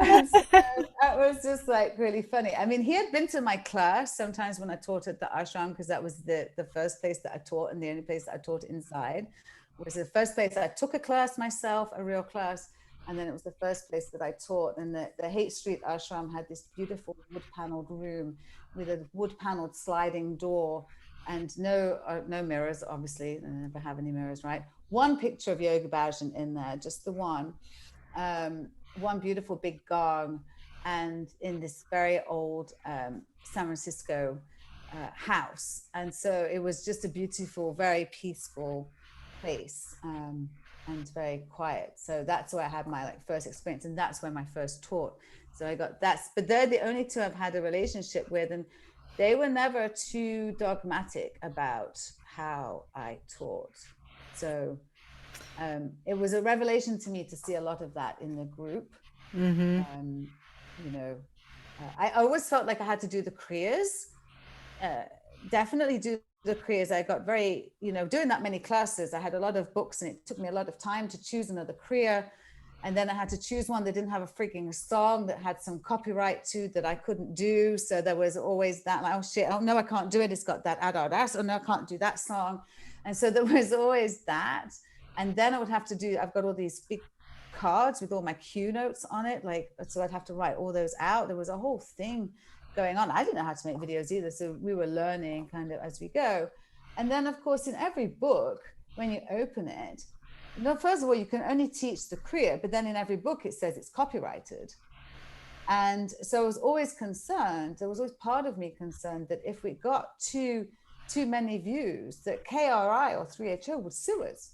And so that was just like really funny. I mean, he had been to my class sometimes when I taught at the ashram, because that was the first place that I taught, and the only place that I taught inside. It was the first place I took a class myself, a real class, and then it was the first place that I taught. And the Haight Street ashram had this beautiful wood-paneled room with a wood-paneled sliding door, and no mirrors, obviously. They never have any mirrors, right? One picture of Yoga Bhajan in there, just the one. One beautiful big gong, and in this very old San Francisco house. And so it was just a beautiful, very peaceful place, and very quiet. So that's where I had my first experience, and that's where my first taught. So I got that. But they're the only two I've had a relationship with, and they were never too dogmatic about how I taught. So it was a revelation to me to see a lot of that in the group. Mm-hmm. I always felt like I had to do the kriyas, definitely do the kriyas. I got very, doing that many classes, I had a lot of books, and it took me a lot of time to choose another kriya. And then I had to choose one that didn't have a freaking song, that had some copyright to, that I couldn't do. So there was always that, like, oh shit, oh no, I can't do it. It's got that oh no, I can't do that song. And so there was always that. And then I would have to do, I've got all these big cards with all my cue notes on it. So I'd have to write all those out. There was a whole thing going on. I didn't know how to make videos either. So we were learning kind of as we go. And then of course, in every book, when you open it, first of all, you can only teach the kriya, but then in every book, it says it's copyrighted. And so I was always concerned, there was always part of me concerned that if we got too many views, that KRI or 3HO would sue us.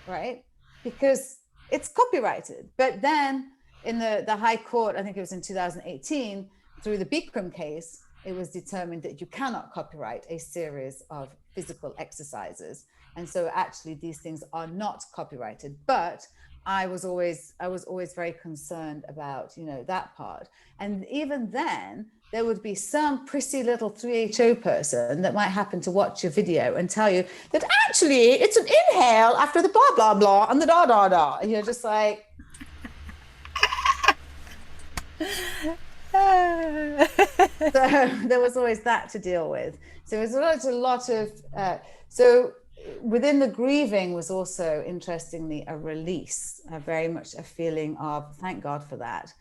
Right? Because it's copyrighted. But then in the High Court, I think it was in 2018, through the Bikram case, it was determined that you cannot copyright a series of physical exercises. And so actually these things are not copyrighted. But I was always very concerned about, that part. And even then, there would be some prissy little 3HO person that might happen to watch your video and tell you that actually it's an inhale after the blah, blah, blah, and the da, da, da. And you're just like... So there was always that to deal with. So it was a lot of... so within the grieving was also, interestingly, a release, very much a feeling of, thank God for that,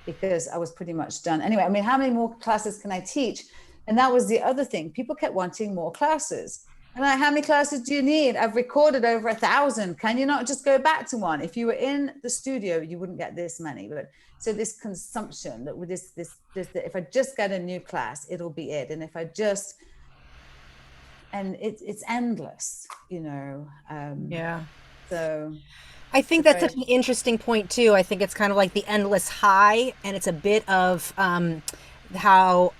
because I was pretty much done. Anyway, I mean, how many more classes can I teach? And that was the other thing. People kept wanting more classes. And how many classes do you need? I've recorded over 1,000. Can you not just go back to one? If you were in the studio, you wouldn't get this many. But so this consumption, that with this, if I just get a new class, it'll be it. And if I just... And it's endless, Yeah. So I think that's such an interesting point too. I think it's kind of like the endless high, and it's a bit of how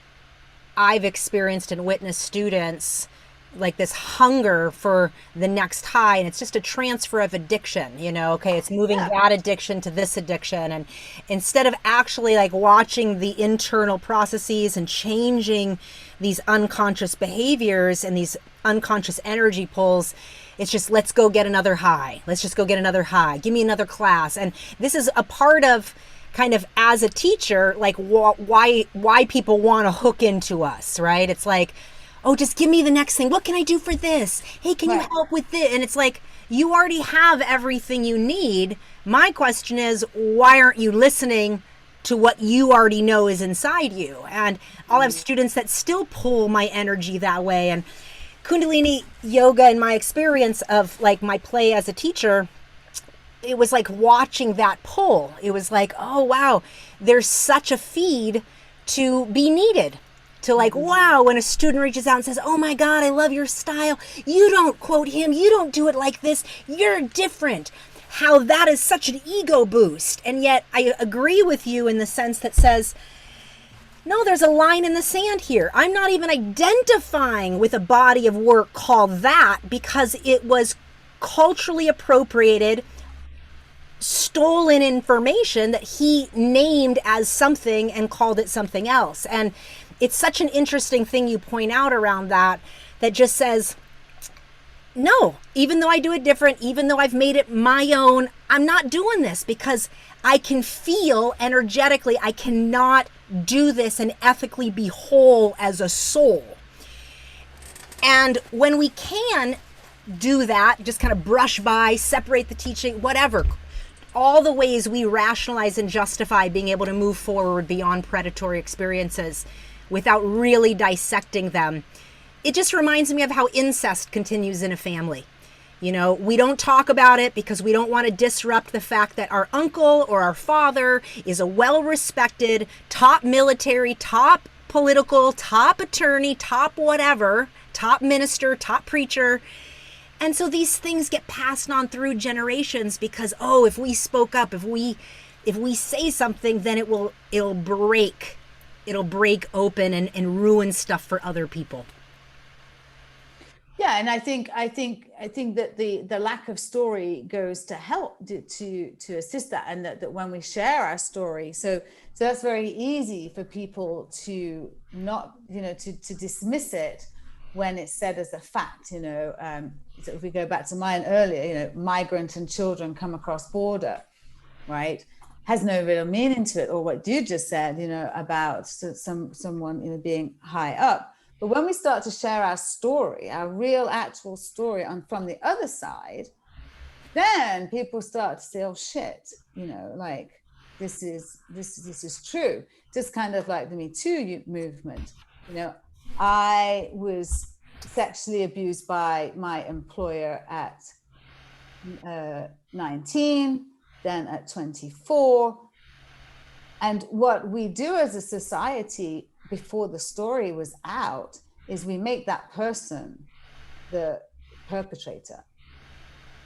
I've experienced and witnessed students, like this hunger for the next high, and it's just a transfer of addiction, okay, it's moving that addiction to this addiction, and instead of actually like watching the internal processes and changing these unconscious behaviors and these unconscious energy pulls, it's just, let's go get another high, let's just go get another high, give me another class. And this is a part of kind of, as a teacher, like why people want to hook into us, right? It's like, oh, just give me the next thing. What can I do for this? Hey, can you help with this? And it's like, you already have everything you need. My question is, why aren't you listening to what you already know is inside you? And I'll have students that still pull my energy that way. And Kundalini Yoga, in my experience of like my play as a teacher, it was like watching that pull. It was like, oh, wow, there's such a feed to be needed. To like, wow, when a student reaches out and says, oh my God, I love your style. You don't quote him. You don't do it like this. You're different. How that is such an ego boost. And yet I agree with you in the sense that says, no, there's a line in the sand here. I'm not even identifying with a body of work called that because it was culturally appropriated, stolen information that he named as something and called it something else. And it's such an interesting thing you point out around that just says, no, even though I do it different, even though I've made it my own, I'm not doing this because I can feel energetically, I cannot do this and ethically be whole as a soul. And when we can do that, just kind of brush by, separate the teaching, whatever, all the ways we rationalize and justify being able to move forward beyond predatory experiences without really dissecting them. It just reminds me of how incest continues in a family. We don't talk about it because we don't want to disrupt the fact that our uncle or our father is a well-respected, top military, top political, top attorney, top whatever, top minister, top preacher. And so these things get passed on through generations because, oh, if we spoke up, if we say something, then it'll break open and ruin stuff for other people. Yeah, and I think that the lack of story goes to help to assist that, and that when we share our story, so that's very easy for people to not, to dismiss it when it's said as a fact. So if we go back to mine earlier, migrant and children come across border, right? Has no real meaning to it, or what you just said, about someone, being high up. But when we start to share our story, our real actual story from the other side, then people start to say, oh shit, like this is true. Just kind of like the Me Too movement. I was sexually abused by my employer at 19, then at 24. And what we do as a society before the story was out is we make that person the perpetrator.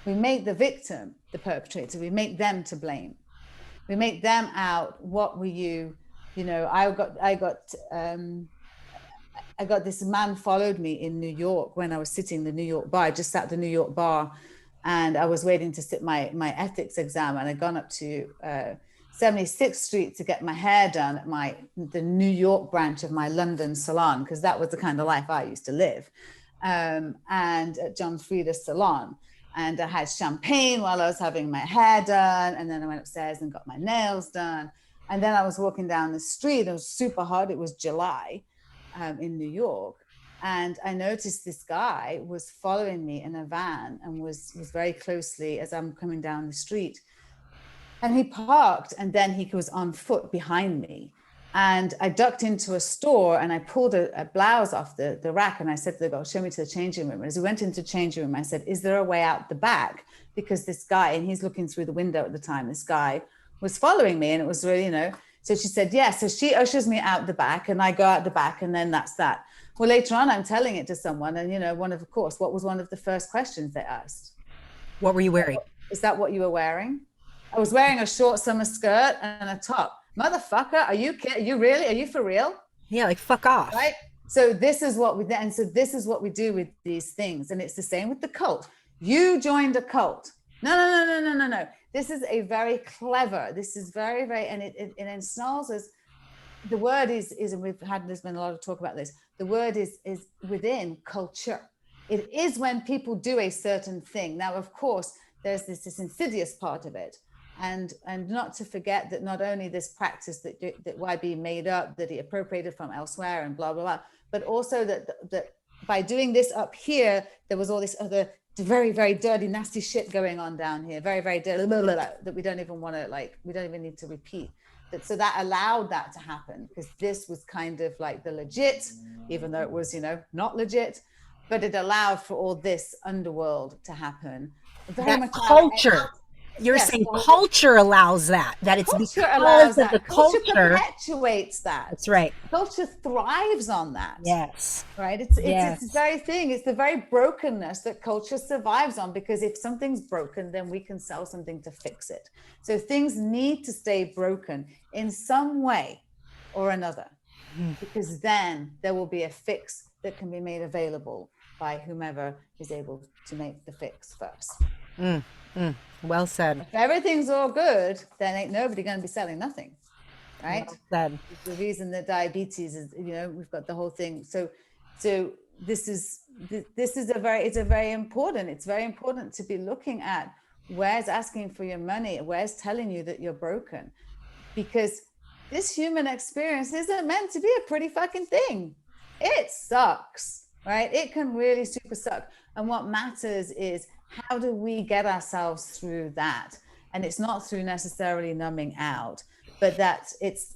we make the victim the perpetrator. We make them to blame. We make them out. What were you? You know, I got this man followed me in New York when I was sitting in the New York bar. I just sat the New York bar, and I was waiting to sit my ethics exam, and I'd gone up to 76th Street to get my hair done at the New York branch of my London salon, because that was the kind of life I used to live, and at John Frieda's salon. And I had champagne while I was having my hair done, and then I went upstairs and got my nails done. And then I was walking down the street. It was super hot. It was July in New York. And I noticed this guy was following me in a van and was very closely as I'm coming down the street. And he parked, and then he was on foot behind me. And I ducked into a store, and I pulled a blouse off the rack, and I said to the girl, show me to the changing room. And as we went into the changing room, I said, is there a way out the back? Because this guy, and he's looking through the window at the time, this guy was following me, and it was really, you know. So she said, yes. So she ushers me out the back, and I go out the back, and then that's that. Well, later on, I'm telling it to someone, and, you know, what was one of the first questions they asked? What were you wearing? Is that what you were wearing? I was wearing a short summer skirt and a top. Motherfucker, are you kidding? Are you for real? Yeah, like fuck off. Right? So this is what we do with these things. And it's the same with the cult. You joined a cult. No. This is a very clever, this is very, very, and it ensnarls us. The word is, and there's been a lot of talk about this. The word is within culture. It is when people do a certain thing. Now, of course, there's this insidious part of it. And not to forget that not only this practice that YB made up, that he appropriated from elsewhere and blah, blah, blah, but also that by doing this up here, there was all this other very, very dirty, nasty shit going on down here. Very, very dirty, blah, blah, blah, that we don't even want to, we don't even need to repeat. So that allowed that to happen, because this was kind of like the legit, even though it was, not legit, but it allowed for all this underworld to happen. Very that much culture. You're saying culture allows that it's culture because allows of that. the culture Perpetuates that. That's right. Culture thrives on that. Yes. Right. It's the very thing. It's the very brokenness that culture survives on, because if something's broken, then we can sell something to fix it. So things need to stay broken in some way or another, because then there will be a fix that can be made available by whomever is able to make the fix first. Well said. If everything's all good, then ain't nobody going to be selling nothing, right? Well said. The reason that diabetes is, we've got the whole thing. So this is very important. It's very important to be looking at where's asking for your money, where's telling you that you're broken, because this human experience isn't meant to be a pretty fucking thing. It sucks, right? It can really super suck. And what matters is, how do we get ourselves through that? And it's not through necessarily numbing out, but that it's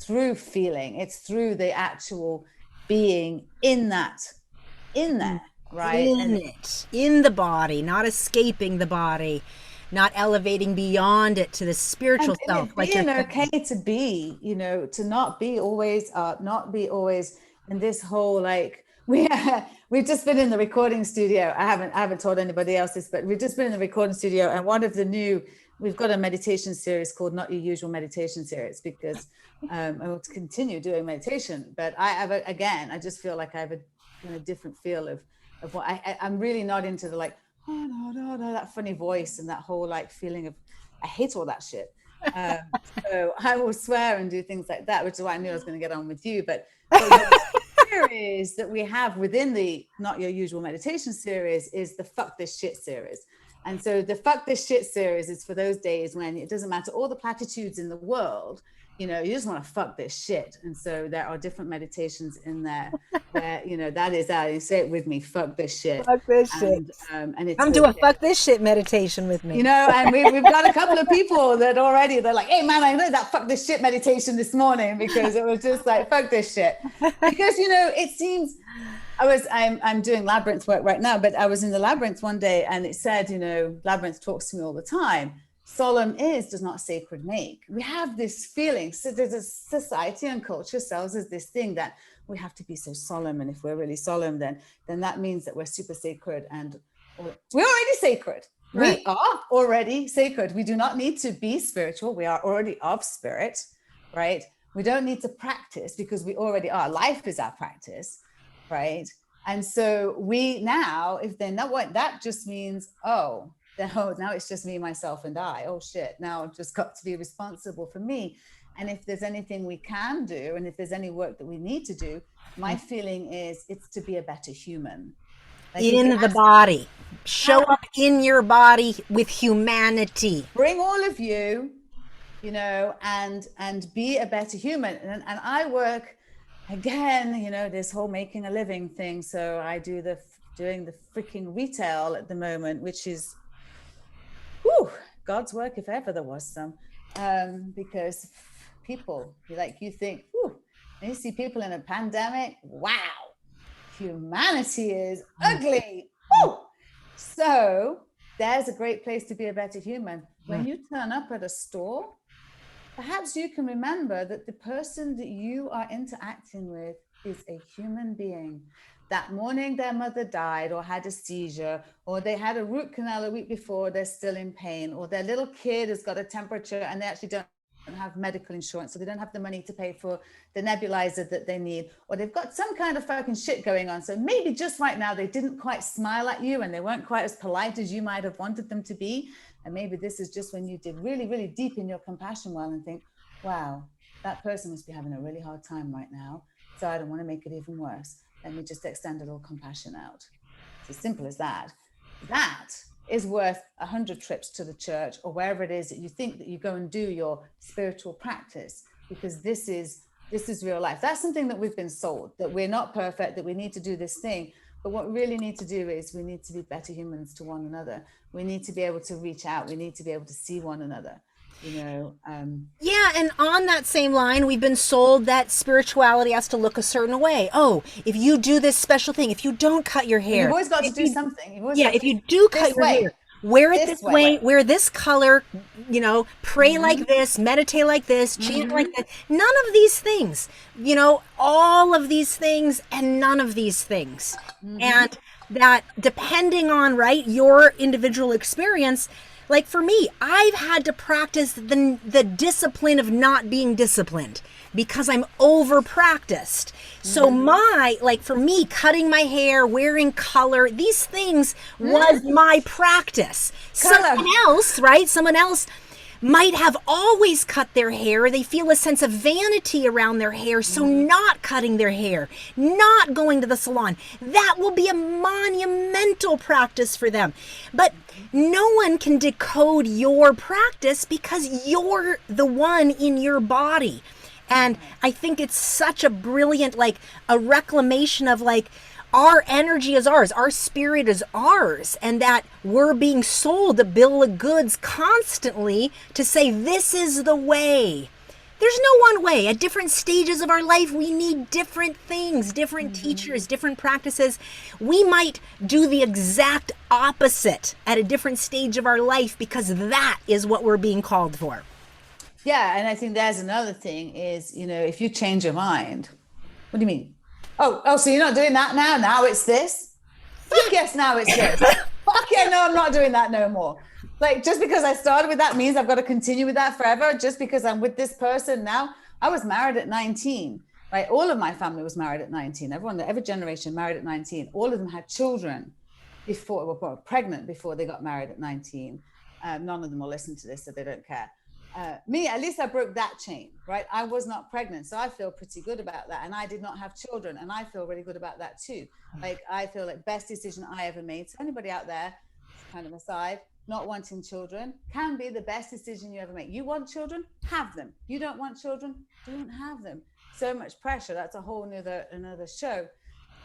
through feeling, it's through the actual being in there, right? In the body, not escaping the body, not elevating beyond it to the spiritual self. Like being okay to be, to not be always up, not be always in this whole we've just been in the recording studio. I haven't told anybody else this, but we've just been in the recording studio, and we've got a meditation series called Not Your Usual Meditation Series, because I want to continue doing meditation, but I just feel like I have a different feel of what I'm really not into the no, that funny voice and that whole feeling of, I hate all that shit. So I will swear and do things like that, which is why I knew I was going to get on with you, but series that we have within the Not Your Usual Meditation series is the Fuck This Shit series. And so the Fuck This Shit series is for those days when it doesn't matter all the platitudes in the world, you just want to fuck this shit. And so there are different meditations in there where, that is how you say it with me, fuck this shit. Fuck this shit. And it's come do a fuck this shit meditation with me. And we've got a couple of people that already, they're like, hey man, I know that fuck this shit meditation this morning, because it was just like, fuck this shit. Because, it seems, I'm doing Labyrinth work right now, but I was in the Labyrinth one day, and it said, Labyrinth talks to me all the time. Solemn does not sacred make. We have this feeling. So there's a society and culture sells us this thing that we have to be so solemn, and if we're really solemn, then that means that we're super sacred, and we're already sacred. Right. We are already sacred. We do not need to be spiritual. We are already of spirit, right? We don't need to practice because we already are. Life is our practice, right? And so we now, if they're not what, that just means, oh, now it's just me, myself, and I. Oh shit, now I've just got to be responsible for me. And if there's anything we can do, and if there's any work that we need to do, my feeling is it's to be a better human. Like In the body. Show up in your body with humanity. Bring all of you, you know, and be a better human. And I work again, you know, this whole making a living thing. So I do doing the freaking retail at the moment, which is God's work if ever there was some. Because people, like, you think, and you see people in a pandemic, wow, humanity is ugly. So there's a great place to be a better human. When you turn up at a store, perhaps you can remember that the person that you are interacting with is a human being. That morning their mother died or had a seizure, or they had a root canal a week before, they're still in pain, or their little kid has got a temperature and they actually don't have medical insurance, so they don't have the money to pay for the nebulizer that they need, or they've got some kind of fucking shit going on. So maybe just right now they didn't quite smile at you and they weren't quite as polite as you might have wanted them to be. And maybe this is just when you dig really, really deep in your compassion well and think, wow, that person must be having a really hard time right now. So I don't want to make it even worse. Let me just extend a little compassion out. It's as simple as that. That is worth 100 trips to the church or wherever it is that you think that you go and do your spiritual practice, because this is real life. That's something that we've been sold, that we're not perfect, that we need to do this thing. But what we really need to do is we need to be better humans to one another. We need to be able to reach out. We need to be able to see one another. You know, yeah, and on that same line, we've been sold that spirituality has to look a certain way. Oh, if you do this special thing, if you don't cut your hair, you've always got to do something. If you do cut your hair, wear it this way, wear this color, you know, pray like this, meditate like this, chant like that. None of these things, you know, all of these things and none of these things. And that depending on, right, your individual experience. Like for me, I've had to practice the discipline of not being disciplined because I'm over practiced. So for me, cutting my hair, wearing color, these things was my practice. Someone else might have always cut their hair. They feel a sense of vanity around their hair. So not cutting their hair, not going to the salon, that will be a monumental practice for them. But no one can decode your practice because you're the one in your body. And I think it's such a brilliant, like a reclamation of like, our energy is ours, our spirit is ours, and that we're being sold a bill of goods constantly to say this is the way. There's no one way. At different stages of our life, we need different things, different teachers, different practices. We might do the exact opposite at a different stage of our life because that is what we're being called for. Yeah, and I think there's another thing is, you know, if you change your mind, what do you mean? Oh, so you're not doing that now? Now it's this? Fuck yes, now it's this. Fuck yeah, no, I'm not doing that no more. Like, just because I started with that means I've got to continue with that forever. Just because I'm with this person now. I was married at 19, right? All of my family was married at 19. Every generation married at 19. All of them had children were pregnant before they got married at 19. None of them will listen to this, so they don't care. Me, at least I broke that chain, right? I was not pregnant, so I feel pretty good about that. And I did not have children, and I feel really good about that too. Like, I feel like best decision I ever made. So anybody out there, kind of aside, not wanting children can be the best decision you ever make. You want children? Have them. You don't want children? Don't have them. So much pressure. That's a whole another show.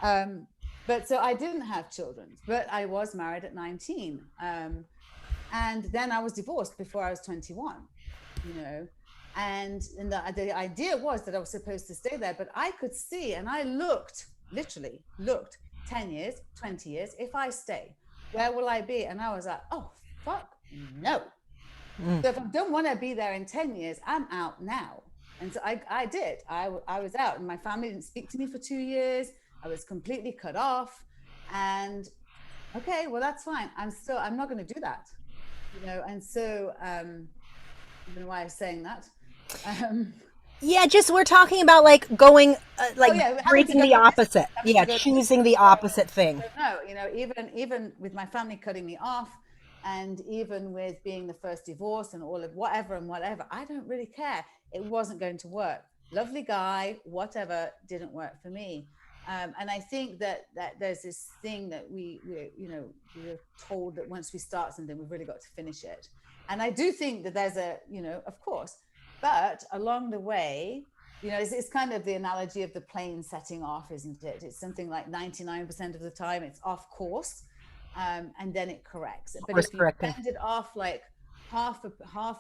But so I didn't have children, but I was married at 19. And then I was divorced before I was 21. You know, and the idea was that I was supposed to stay there, but I could see, and I literally looked 10 years, 20 years, if I stay, where will I be? And I was like, oh, fuck no. So if I don't want to be there in 10 years, I'm out now. And so I did. I was out, and my family didn't speak to me for 2 years. I was completely cut off. And okay, well, that's fine. I'm not going to do that. you know, and so I don't know why I was saying that. Um, Yeah, just we're talking about like going, oh like yeah, having to breaking go the to this, opposite. having to Yeah, go to this. choosing the opposite thing. So no, you know, even with my family cutting me off, and even with being the first divorce and all of whatever and whatever, I don't really care. It wasn't going to work. Lovely guy, whatever, didn't work for me. And I think that there's this thing that we you know, we're told that once we start something, we've really got to finish it. And I do think that there's a, you know, of course, but along the way, you know, it's kind of the analogy of the plane setting off, isn't it? It's something like 99% of the time it's off course, and then it corrects. But Course if you correcting. bend it off like half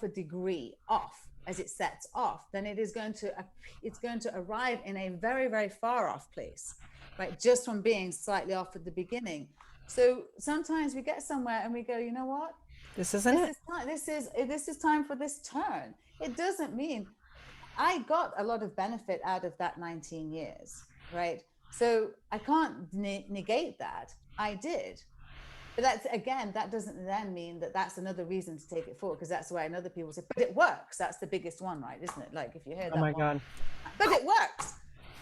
a degree off as it sets off, then it's going to arrive in a very, very far off place, right? Just from being slightly off at the beginning. So sometimes we get somewhere and we go, you know what? This isn't it. This is time for this turn. It doesn't mean I got a lot of benefit out of that 19 years, right? So I can't negate that. I did. But that's, again, that doesn't then mean that that's another reason to take it forward, because that's why another people say, but it works. That's the biggest one, right? Isn't it? Like if you hear Oh that my one, God. but it works.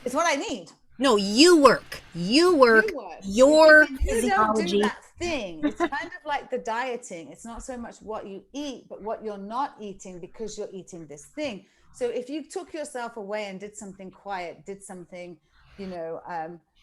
It's what I need. No, you work. You work You work. your If you don't do physiology. that thing, it's kind of like the dieting. It's not so much what you eat, but what you're not eating because you're eating this thing. So if you took yourself away and did something quiet, did something, you know,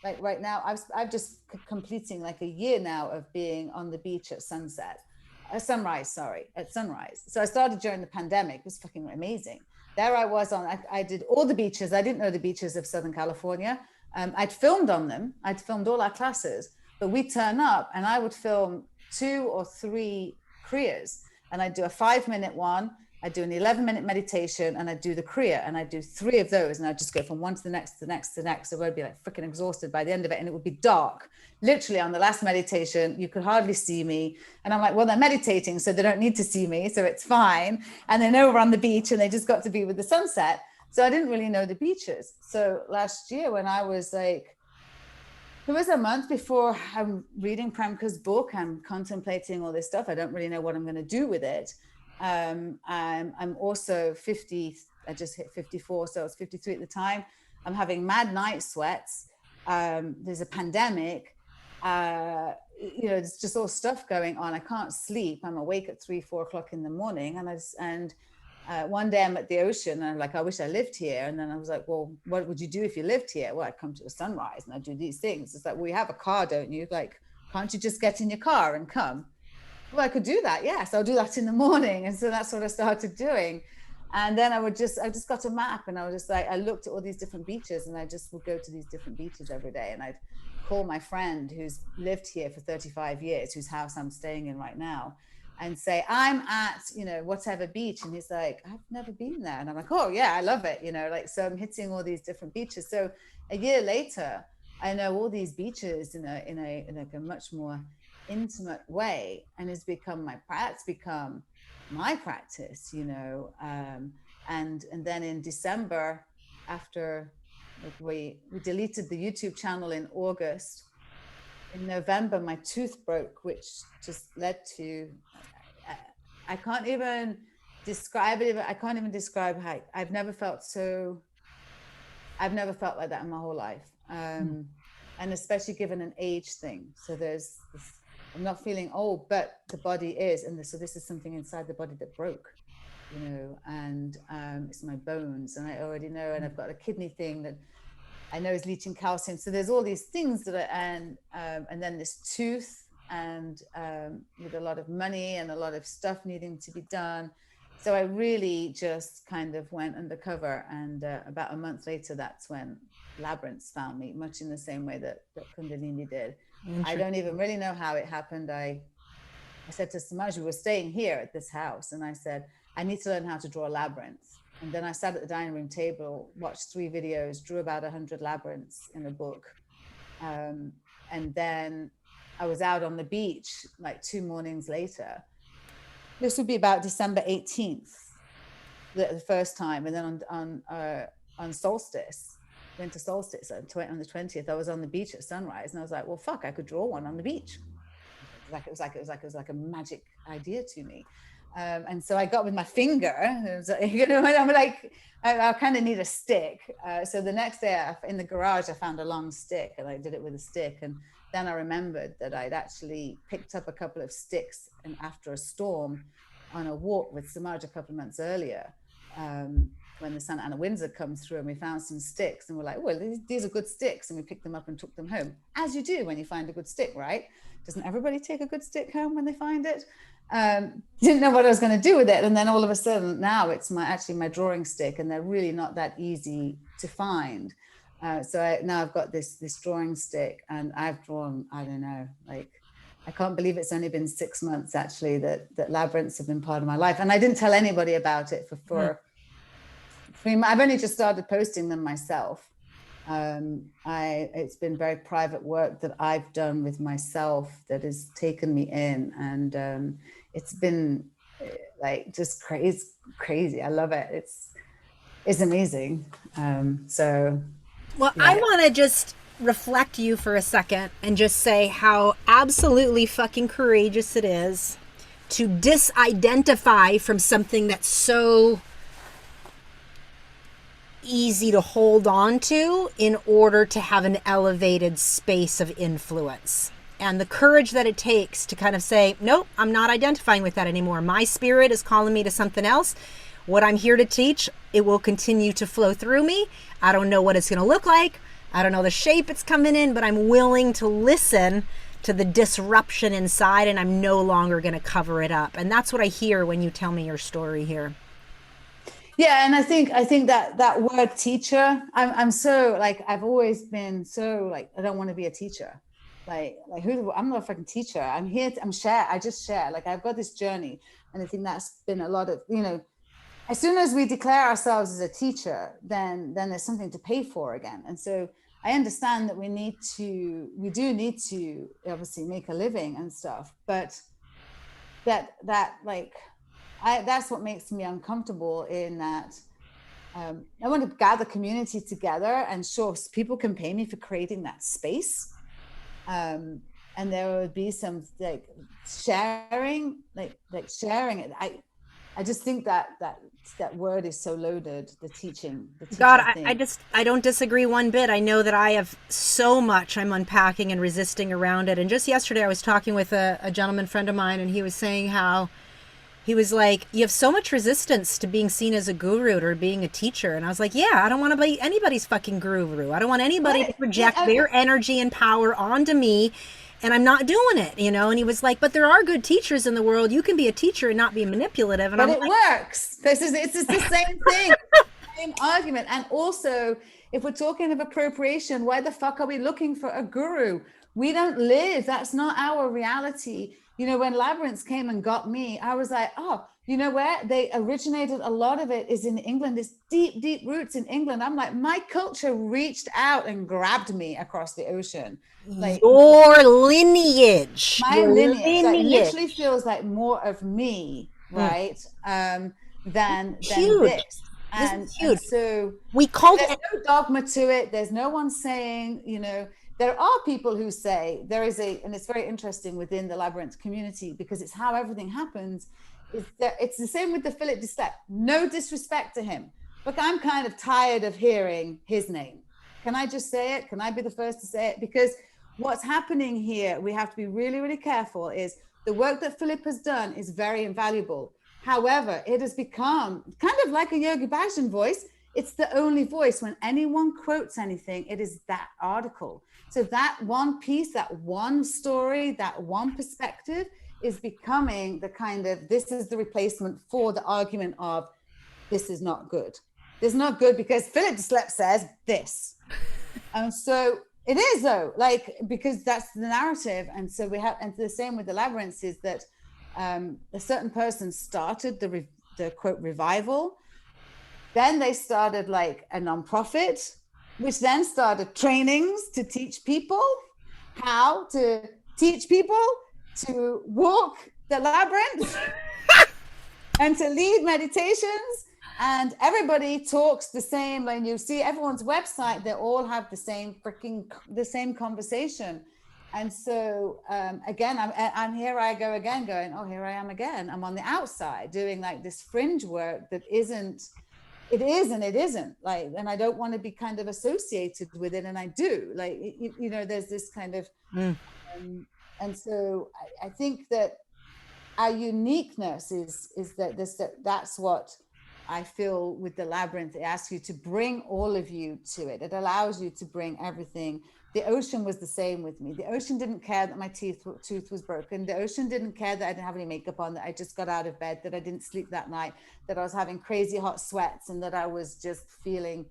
like right now, I've just completing like a year now of being on the beach at sunrise, sorry, at sunrise. So I started during the pandemic. It was fucking amazing. There I was I did all the beaches. I didn't know the beaches of Southern California. I'd filmed on them. I'd filmed all our classes, but we turn up and I would film 2 or 3 Kriyas, and I'd do a 5-minute one. I'd do an 11-minute meditation, and I'd do the Kriya, and I'd do 3 of those, and I'd just go from one to the next, to the next, to the next. So I'd be like freaking exhausted by the end of it, and it would be dark. Literally on the last meditation, you could hardly see me. And I'm like, well, they're meditating, so they don't need to see me, so it's fine. And they know we're on the beach, and they just got to be with the sunset. So I didn't really know the beaches. So last year when I was like, it was a month before I'm reading Premka's book, I'm contemplating all this stuff. I don't really know what I'm going to do with it. I'm also 50, I just hit 54, so I was 53 at the time. I'm having mad night sweats. There's a pandemic. You know, there's just all stuff going on. I can't sleep. I'm awake at 3-4 o'clock in the morning, and one day I'm at the ocean and I'm like, I wish I lived here. And then I was like, well, what would you do if you lived here? Well, I'd come to a sunrise and I'd do these things. It's like, well, you have a car, don't you? Like, can't you just get in your car and come? Well, I could do that. Yes, I'll do that in the morning. And so that's what I started doing. And then I just got a map, and I was just like, I looked at all these different beaches, and I just would go to these different beaches every day. And I'd call my friend who's lived here for 35 years, whose house I'm staying in right now, and say, I'm at, you know, whatever beach. And he's like, I've never been there. And I'm like, oh yeah, I love it. You know, like, so I'm hitting all these different beaches. So a year later, I know all these beaches in a much more intimate way, and it's become my practice, you know. And then in December, after like we deleted the YouTube channel in August, in November my tooth broke, which just led to I can't even describe it. I can't even describe how I've never felt like that in my whole life. And especially given an age thing. So there's this, I'm not feeling old, but the body is, and so this is something inside the body that broke, you know, and it's my bones, and I already know, and I've got a kidney thing that I know is leaching calcium. So there's all these things that are, and then this tooth, and with a lot of money and a lot of stuff needing to be done. So I really just kind of went undercover, and about a month later, that's when Labyrinths found me, much in the same way that Kundalini did. I don't even really know how it happened. I said to Samaj, we were staying here at this house, and I said, I need to learn how to draw labyrinths. And then I sat at the dining room table, watched 3 videos, drew about 100 labyrinths in a book. And then I was out on the beach like 2 mornings later. This would be about December 18th, the first time. And then on solstice, winter solstice, on the 20th, I was on the beach at sunrise, and I was like, well, fuck, I could draw one on the beach. it was like a magic idea to me. And so I got with my finger, you know, and I'm like, I kind of need a stick. So the next day in the garage, I found a long stick and I did it with a stick. And then I remembered that I'd actually picked up a couple of sticks and after a storm on a walk with Samaj a couple of months earlier, when the Santa Ana winds had come through, and we found some sticks and we're like, well, these are good sticks. And we picked them up and took them home, as you do when you find a good stick, right? Doesn't everybody take a good stick home when they find it? Didn't know what I was going to do with it. And then all of a sudden now it's actually my drawing stick, and they're really not that easy to find. So now I've got this drawing stick, and I've drawn, I don't know, like, I can't believe it's only been 6 months actually that labyrinths have been part of my life. And I didn't tell anybody about it I've only just started posting them myself. It's been very private work that I've done with myself that has taken me in, and it's been like just crazy. I love it. It's amazing. Well, yeah. I want to just reflect you for a second and just say how absolutely fucking courageous it is to disidentify from something that's so easy to hold on to in order to have an elevated space of influence. And the courage that it takes to kind of say, nope, I'm not identifying with that anymore. My spirit is calling me to something else. What I'm here to teach, it will continue to flow through me. I don't know what it's going to look like. I don't know the shape it's coming in, but I'm willing to listen to the disruption inside, and I'm no longer going to cover it up. And that's what I hear when you tell me your story here. Yeah, and I think that word teacher, I'm so like, I've always been so like, I don't want to be a teacher. Like I'm not a fucking teacher. I'm here. I just share. Like, I've got this journey, and I think that's been a lot of, you know, as soon as we declare ourselves as a teacher, then there's something to pay for again. And so I understand that we do need to obviously make a living and stuff, but that like, that's what makes me uncomfortable in that. I want to gather community together, and sure, people can pay me for creating that space. And there would be some like sharing, like sharing it. I just think that word is so loaded, the teaching God, I don't disagree one bit. I know that I have so much I'm unpacking and resisting around it. And just yesterday I was talking with a gentleman friend of mine, and he was saying how he was like, you have so much resistance to being seen as a guru or being a teacher. And I was like, yeah, I don't want to be anybody's fucking guru. I don't want anybody to project their energy and power onto me. And I'm not doing it, you know? And he was like, but there are good teachers in the world. You can be a teacher and not be manipulative. And but it works. It's just the same thing, same argument. And also, if we're talking of appropriation, why the fuck are we looking for a guru? We don't live. That's not our reality. You know, when labyrinths came and got me, I was like, oh, you know where they originated? A lot of it is in England. There's deep, deep roots in England. I'm like, my culture reached out and grabbed me across the ocean. Like your lineage. My lineage. Like, literally feels like more of me, right? Than this. And so we called there's no dogma to it. There's no one saying, you know. There are people who say and it's very interesting within the labyrinth community, because it's how everything happens. It's the same with the Philip Dislett. No disrespect to him, but I'm kind of tired of hearing his name. Can I just say it? Can I be the first to say it? Because what's happening here, we have to be really, really careful, is the work that Philip has done is very invaluable. However, it has become kind of like a Yogi Bhajan voice. It's the only voice. When anyone quotes anything, it is that article. So that one piece, that one story, that one perspective is becoming the kind of, this is the replacement for the argument of, this is not good. This is not good because Philip Dislett says this. And so it is though, like, because that's the narrative. And so we have, and the same with the labyrinths is that a certain person started the quote revival. Then they started like a nonprofit, which then started trainings to teach people how to teach people to walk the labyrinth and to lead meditations. And everybody talks the same. When you see everyone's website, they all have the same conversation. And so again, I'm here I go again going, oh, here I am again. I'm on the outside doing like this fringe work that isn't, it is and it isn't, like, and I don't want to be kind of associated with it, and I do, like, you know, there's this kind of and so I think that our uniqueness is that that's what I feel with the labyrinth. It asks you to bring all of you to it. It allows you to bring everything. The ocean was the same with me. The ocean didn't care that my tooth was broken. The ocean didn't care that I didn't have any makeup on, that I just got out of bed, that I didn't sleep that night, that I was having crazy hot sweats, and that I was just feeling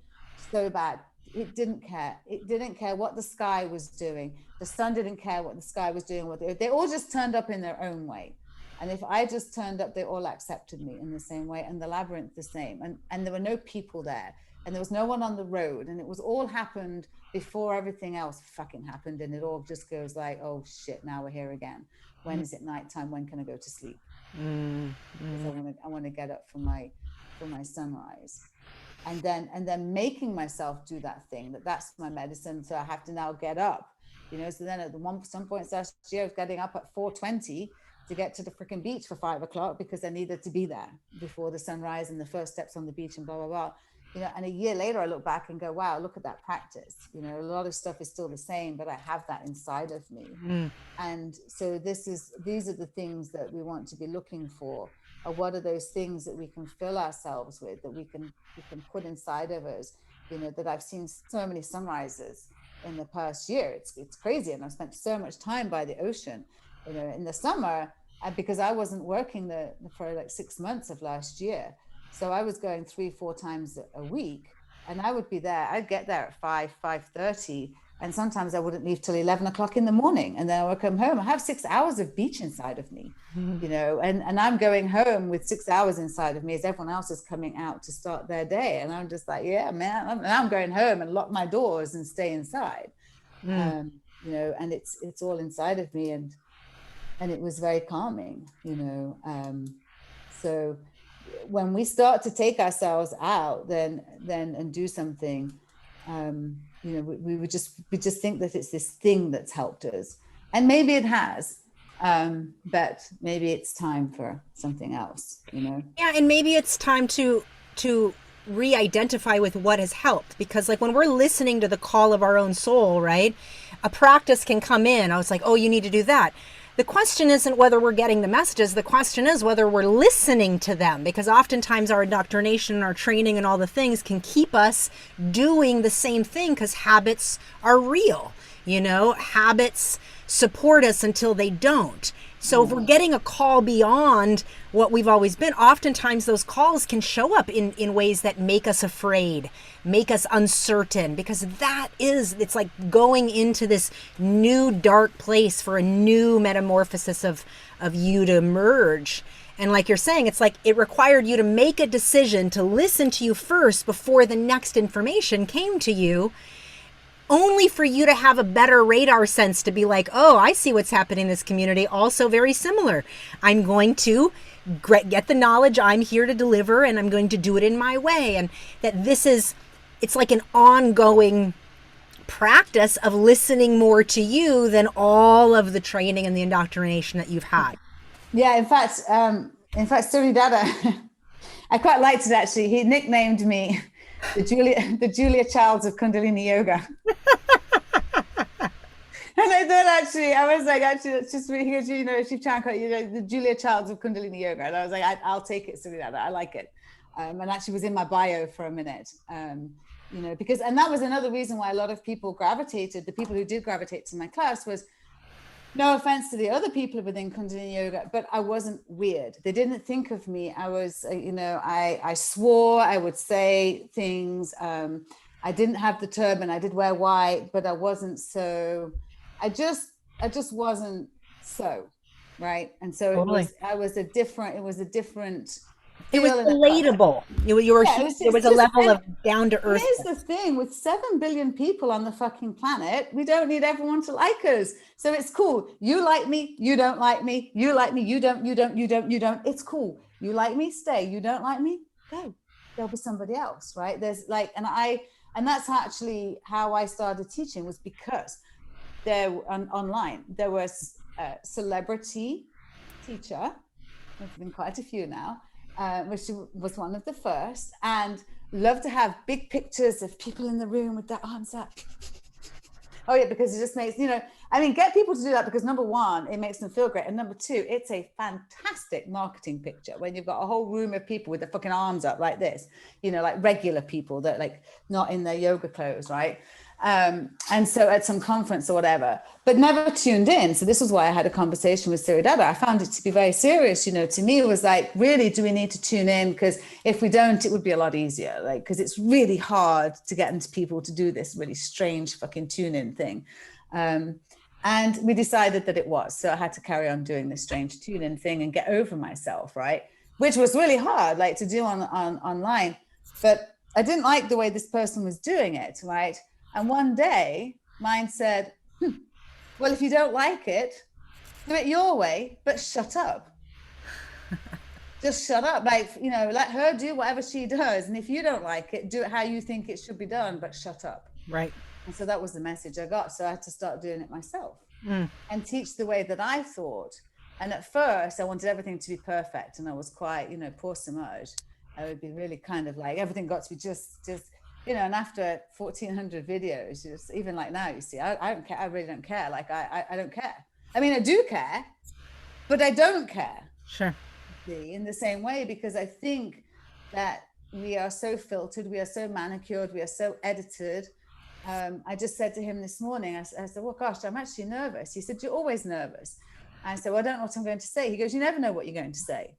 so bad. It didn't care. It didn't care what the sky was doing. The sun didn't care what the sky was doing. They all just turned up in their own way. And if I just turned up, they all accepted me in the same way, and the labyrinth the same. And there were no people there, and there was no one on the road, and it was all happened before everything else fucking happened. And it all just goes like, oh shit, now we're here again. When is it nighttime? When can I go to sleep? Because I want to get up for my sunrise. And then making myself do that thing, that's my medicine. So I have to now get up, you know. So then at some point last year, I was getting up at 4:20 to get to the freaking beach for 5 o'clock, because I needed to be there before the sunrise and the first steps on the beach and blah, blah, blah. You know, and a year later, I look back and go, wow, look at that practice. You know, a lot of stuff is still the same, but I have that inside of me. And so these are the things that we want to be looking for. Or what are those things that we can fill ourselves with, that we can put inside of us? You know, that I've seen so many sunrises in the past year. It's crazy. And I've spent so much time by the ocean. You know, in the summer, because I wasn't working for like 6 months of last year. So I was going 3-4 times a week, and I would be there. I'd get there at 5:30, and sometimes I wouldn't leave till 11 o'clock in the morning. And then I would come home. I have 6 hours of beach inside of me, you know, and I'm going home with 6 hours inside of me as everyone else is coming out to start their day. And I'm just like, yeah, man, I'm going home and lock my doors and stay inside, you know, and it's all inside of me. And it was very calming, you know. So when we start to take ourselves out, then and do something, you know, we just think that it's this thing that's helped us, and maybe it has, but maybe it's time for something else, you know. Yeah, and maybe it's time to re-identify with what has helped, because like when we're listening to the call of our own soul, right, a practice can come in. I was like, oh, you need to do that. The question isn't whether we're getting the messages. The question is whether we're listening to them, because oftentimes our indoctrination, our training, and all the things can keep us doing the same thing, because habits are real. You know, habits support us until they don't. So if we're getting a call beyond what we've always been, oftentimes those calls can show up in ways that make us afraid, make us uncertain, because it's like going into this new dark place for a new metamorphosis of you to emerge. And like you're saying, it's like it required you to make a decision to listen to you first before the next information came to you, only for you to have a better radar sense to be like, oh, I see what's happening in this community. Also very similar. I'm going to get the knowledge I'm here to deliver, and I'm going to do it in my way. And that it's like an ongoing practice of listening more to you than all of the training and the indoctrination that you've had. Yeah, in fact, Suri Dada, I quite liked it actually. He nicknamed me the Julia Childs of Kundalini Yoga. And I thought I was like, it's just really good, you know, Shiv, you know, the Julia Childs of Kundalini Yoga. And I was like, I'll take it, Suri Dada. I like it. And actually was in my bio for a minute, you know, and that was another reason why a lot of people the people who did gravitate to my class was, no offense to the other people within Kundalini Yoga, but I wasn't weird. They didn't think of me. I was, you know, I swore, I would say things. I didn't have the turban. I did wear white, but I wasn't so, I just wasn't so, right? And so Totally. it was a different. It was relatable. There was a level of down to earth. Here's the thing: with 7 billion people on the fucking planet, we don't need everyone to like us. So it's cool. You like me, you don't like me. You like me, you don't. It's cool. You like me, stay. You don't like me, go. There'll be somebody else, right? There's like, and that's actually how I started teaching, was because online, there was a celebrity teacher, there's been quite a few now, which was one of the first, and loved to have big pictures of people in the room with their arms up. Oh yeah, because it just makes, get people to do that, because number one, it makes them feel great. And number two, it's a fantastic marketing picture when you've got a whole room of people with their fucking arms up like this, like regular people that like not in their yoga clothes, right? And so at some conference or whatever, but never tuned in. So this was why I had a conversation with Siridada. I found it to be very serious. To me, it was like, really, do we need to tune in? Because if we don't, it would be a lot easier. Like, because it's really hard to get into people to do this really strange fucking tune in thing. And we decided that it was. So I had to carry on doing this strange tune in thing and get over myself, right? Which was really hard, like to do on online. But I didn't like the way this person was doing it, right? And one day, mine said, well, if you don't like it, do it your way, but shut up. Just shut up. Like, let her do whatever she does. And if you don't like it, do it how you think it should be done, but shut up. Right. And so that was the message I got. So I had to start doing it myself and teach the way that I thought. And at first, I wanted everything to be perfect. And I was quite, poor Samaj. I would be really kind of like, everything got to be just and after 1,400 videos, just even like now, you see, I don't care. I really don't care. Like, I don't care. I mean, I do care, but I don't care. Sure. In the same way, because I think that we are so filtered, we are so manicured, we are so edited. I just said to him this morning, I said, well, gosh, I'm actually nervous. He said, you're always nervous. I said, well, I don't know what I'm going to say. He goes, you never know what you're going to say.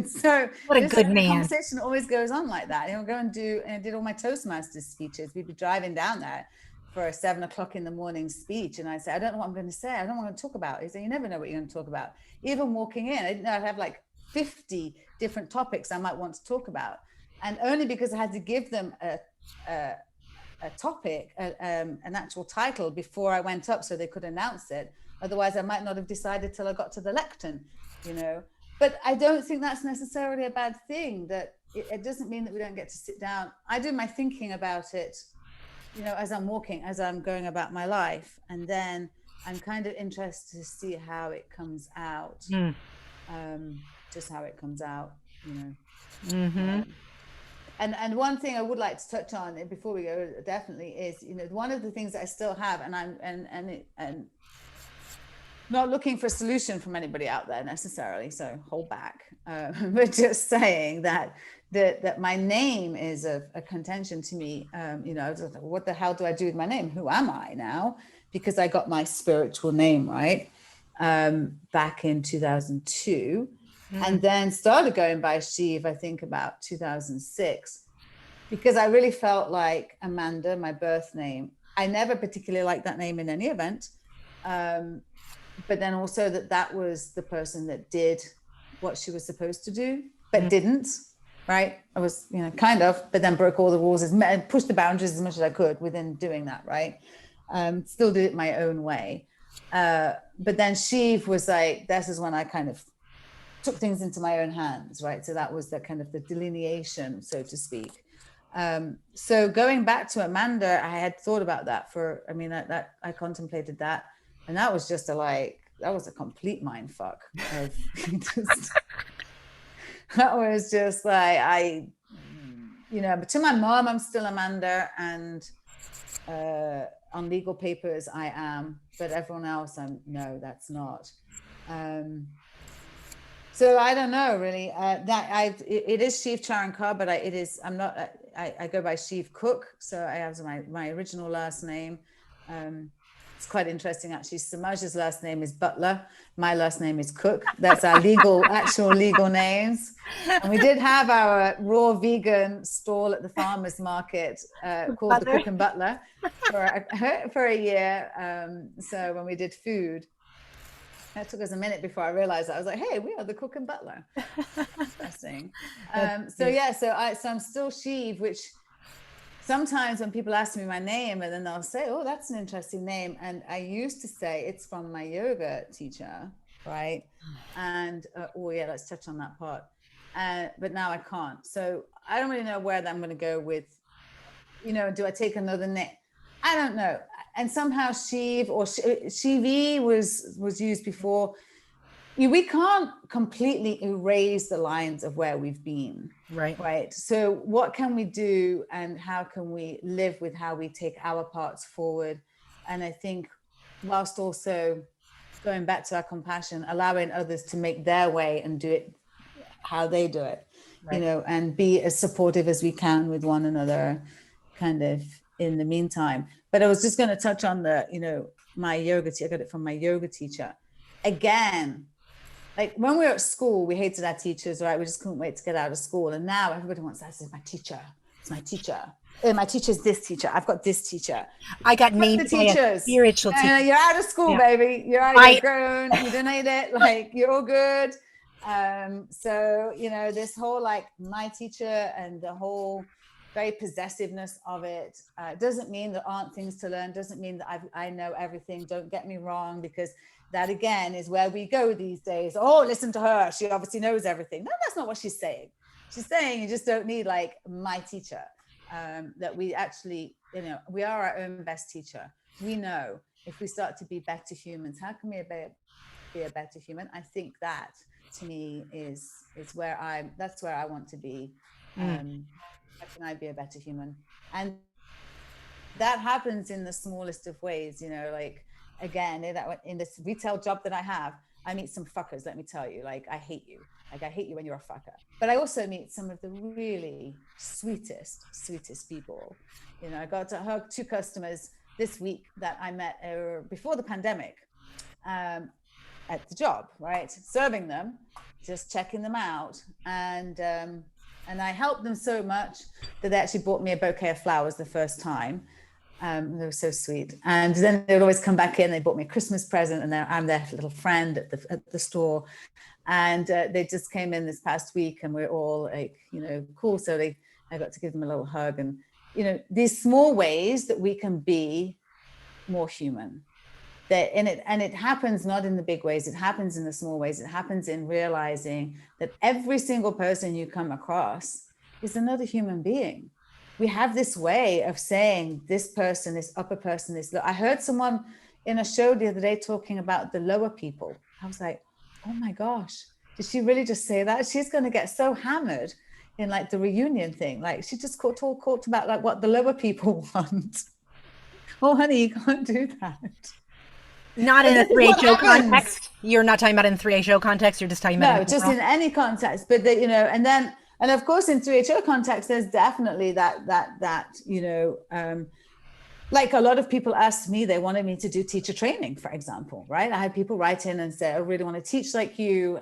So what a good man. The conversation always goes on like that. He'll go and did all my Toastmasters speeches. We'd be driving down there for a 7 o'clock in the morning speech. And I said, I don't know what I'm going to say. I don't know what I'm going to talk about. He said, you never know what you're going to talk about. Even walking in, I didn't know I'd have like 50 different topics I might want to talk about. And only because I had to give them a topic, an actual title before I went up so they could announce it. Otherwise, I might not have decided till I got to the lectern, But I don't think that's necessarily a bad thing. That it doesn't mean that we don't get to sit down. I do my thinking about it, as I'm walking, as I'm going about my life. And then I'm kind of interested to see how it comes out. Just how it comes out, Mm-hmm. And one thing I would like to touch on before we go definitely is, one of the things that I still have, and not looking for a solution from anybody out there necessarily, so hold back, but just saying that my name is a contention to me. What the hell do I do with my name? Who am I now? Because I got my spiritual name right back in 2002. And then started going by Shiv, I think about 2006, because I really felt like Amanda, my birth name, I never particularly liked that name in any event. But then also that was the person that did what she was supposed to do, but didn't, right? I was, kind of, but then broke all the rules and pushed the boundaries as much as I could within doing that, right? Still did it my own way. But then Shiv was like, this is when I kind of took things into my own hands, right? So that was the kind of the delineation, so to speak. So going back to Amanda, I had thought about that I contemplated that. And that was just that was a complete mind fuck. That was just like, but to my mom, I'm still Amanda, and on legal papers, I am, but everyone else, no, that's not. So I don't know really. It is Shiv Charankar, but I go by Shiv Cook. So I have my original last name. It's quite interesting actually. Samaj's last name is Butler. My last name is Cook. That's our actual legal names. And we did have our raw vegan stall at the farmers market called Butler. The Cook and Butler for a year. So when we did food, it took us a minute before I realized that. I was like, hey, we are the Cook and Butler. Interesting. So I'm still Shiv, which sometimes when people ask me my name and then they'll say, oh, that's an interesting name. And I used to say it's from my yoga teacher, right? And, let's touch on that part. But now I can't. So I don't really know where I'm going to go with, do I take another name? I don't know. and somehow Shiv or Shivi was used before. We can't completely erase the lines of where we've been. Right. So what can we do, and how can we live with how we take our parts forward? And I think whilst also going back to our compassion, allowing others to make their way and do it how they do it, you know, and be as supportive as we can with one another kind of in the meantime. But I was just going to touch on the, you know, my yoga, I got it from my yoga teacher. Again, like when we were at school, we hated our teachers, right? We just couldn't wait to get out of school. And now everybody wants that. It's my teacher. It's my teacher. My teacher's this teacher. I've got this teacher. I got named by a spiritual teacher. You're out of school, baby. You're out. You're grown. You donated. Like, you're all good. So, you know, this whole like my teacher and the whole very possessiveness of it doesn't mean there aren't things to learn. Doesn't mean that I know everything. Don't get me wrong, because that again is where we go these days. Oh, listen to her. She obviously knows everything. No, that's not what she's saying. She's saying you just don't need like my teacher. That we actually, you know, we are our own best teacher. We know if we start to be better humans, how can we be a better human? I think that to me is where that's where I want to be. How can I be a better human? And that happens in the smallest of ways, you know, like, again, in this retail job that I have, I meet some fuckers, let me tell you. Like, I hate you. Like, I hate you when you're a fucker. But I also meet some of the really sweetest people. You know, I got to hug 2 customers this week that I met before the pandemic at the job, right? Serving them, just checking them out. And I helped them so much that they actually bought me a bouquet of flowers the first time. They were so sweet. And then they would always come back in. They bought me a Christmas present, and I'm their little friend at the store. And they just came in this past week, and we're all like, you know, cool. So I got to give them a little hug. And, you know, these small ways that we can be more human. And it happens not in the big ways. It happens in the small ways. It happens in realizing that every single person you come across is another human being. We have this way of saying this person, this upper person, this low. I heard someone in a show the other day talking about the lower people. I was like, oh my gosh, did she really just say that? She's going to get so hammered in like the reunion thing. Like, she just talked about like what the lower people want. Oh, honey, you can't do that. Not in a 3HO context. You're not talking about in 3HO context. You're just talking about no, just in any context. But you know, and of course, in 3HO context, there's definitely that you know, like a lot of people asked me, they wanted me to do teacher training, for example, right? I had people write in and say, I really want to teach like you.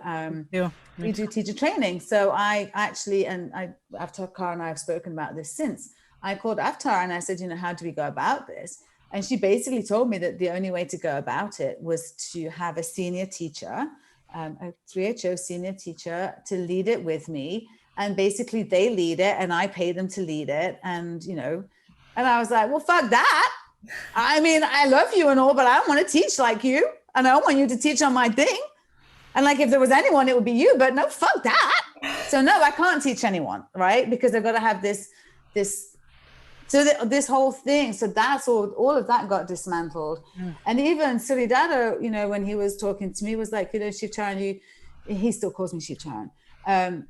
We do teacher training. So I actually, and Avtar and I have spoken about this since. I called Avtar and I said, you know, how do we go about this? And she basically told me that the only way to go about it was to have a senior teacher, a 3HO senior teacher, to lead it with me. And basically they lead it and I pay them to lead it. And, you know, and I was like, well, fuck that. I mean, I love you and all, but I don't want to teach like you. And I don't want you to teach on my thing. And like, if there was anyone, it would be you, but no, fuck that. So no, I can't teach anyone, right? Because I've got to have this whole thing. So that's all of that got dismantled. And even Siddhartha, you know, when he was talking to me, was like, you know, Shiv Charan, he still calls me Shiv Charan.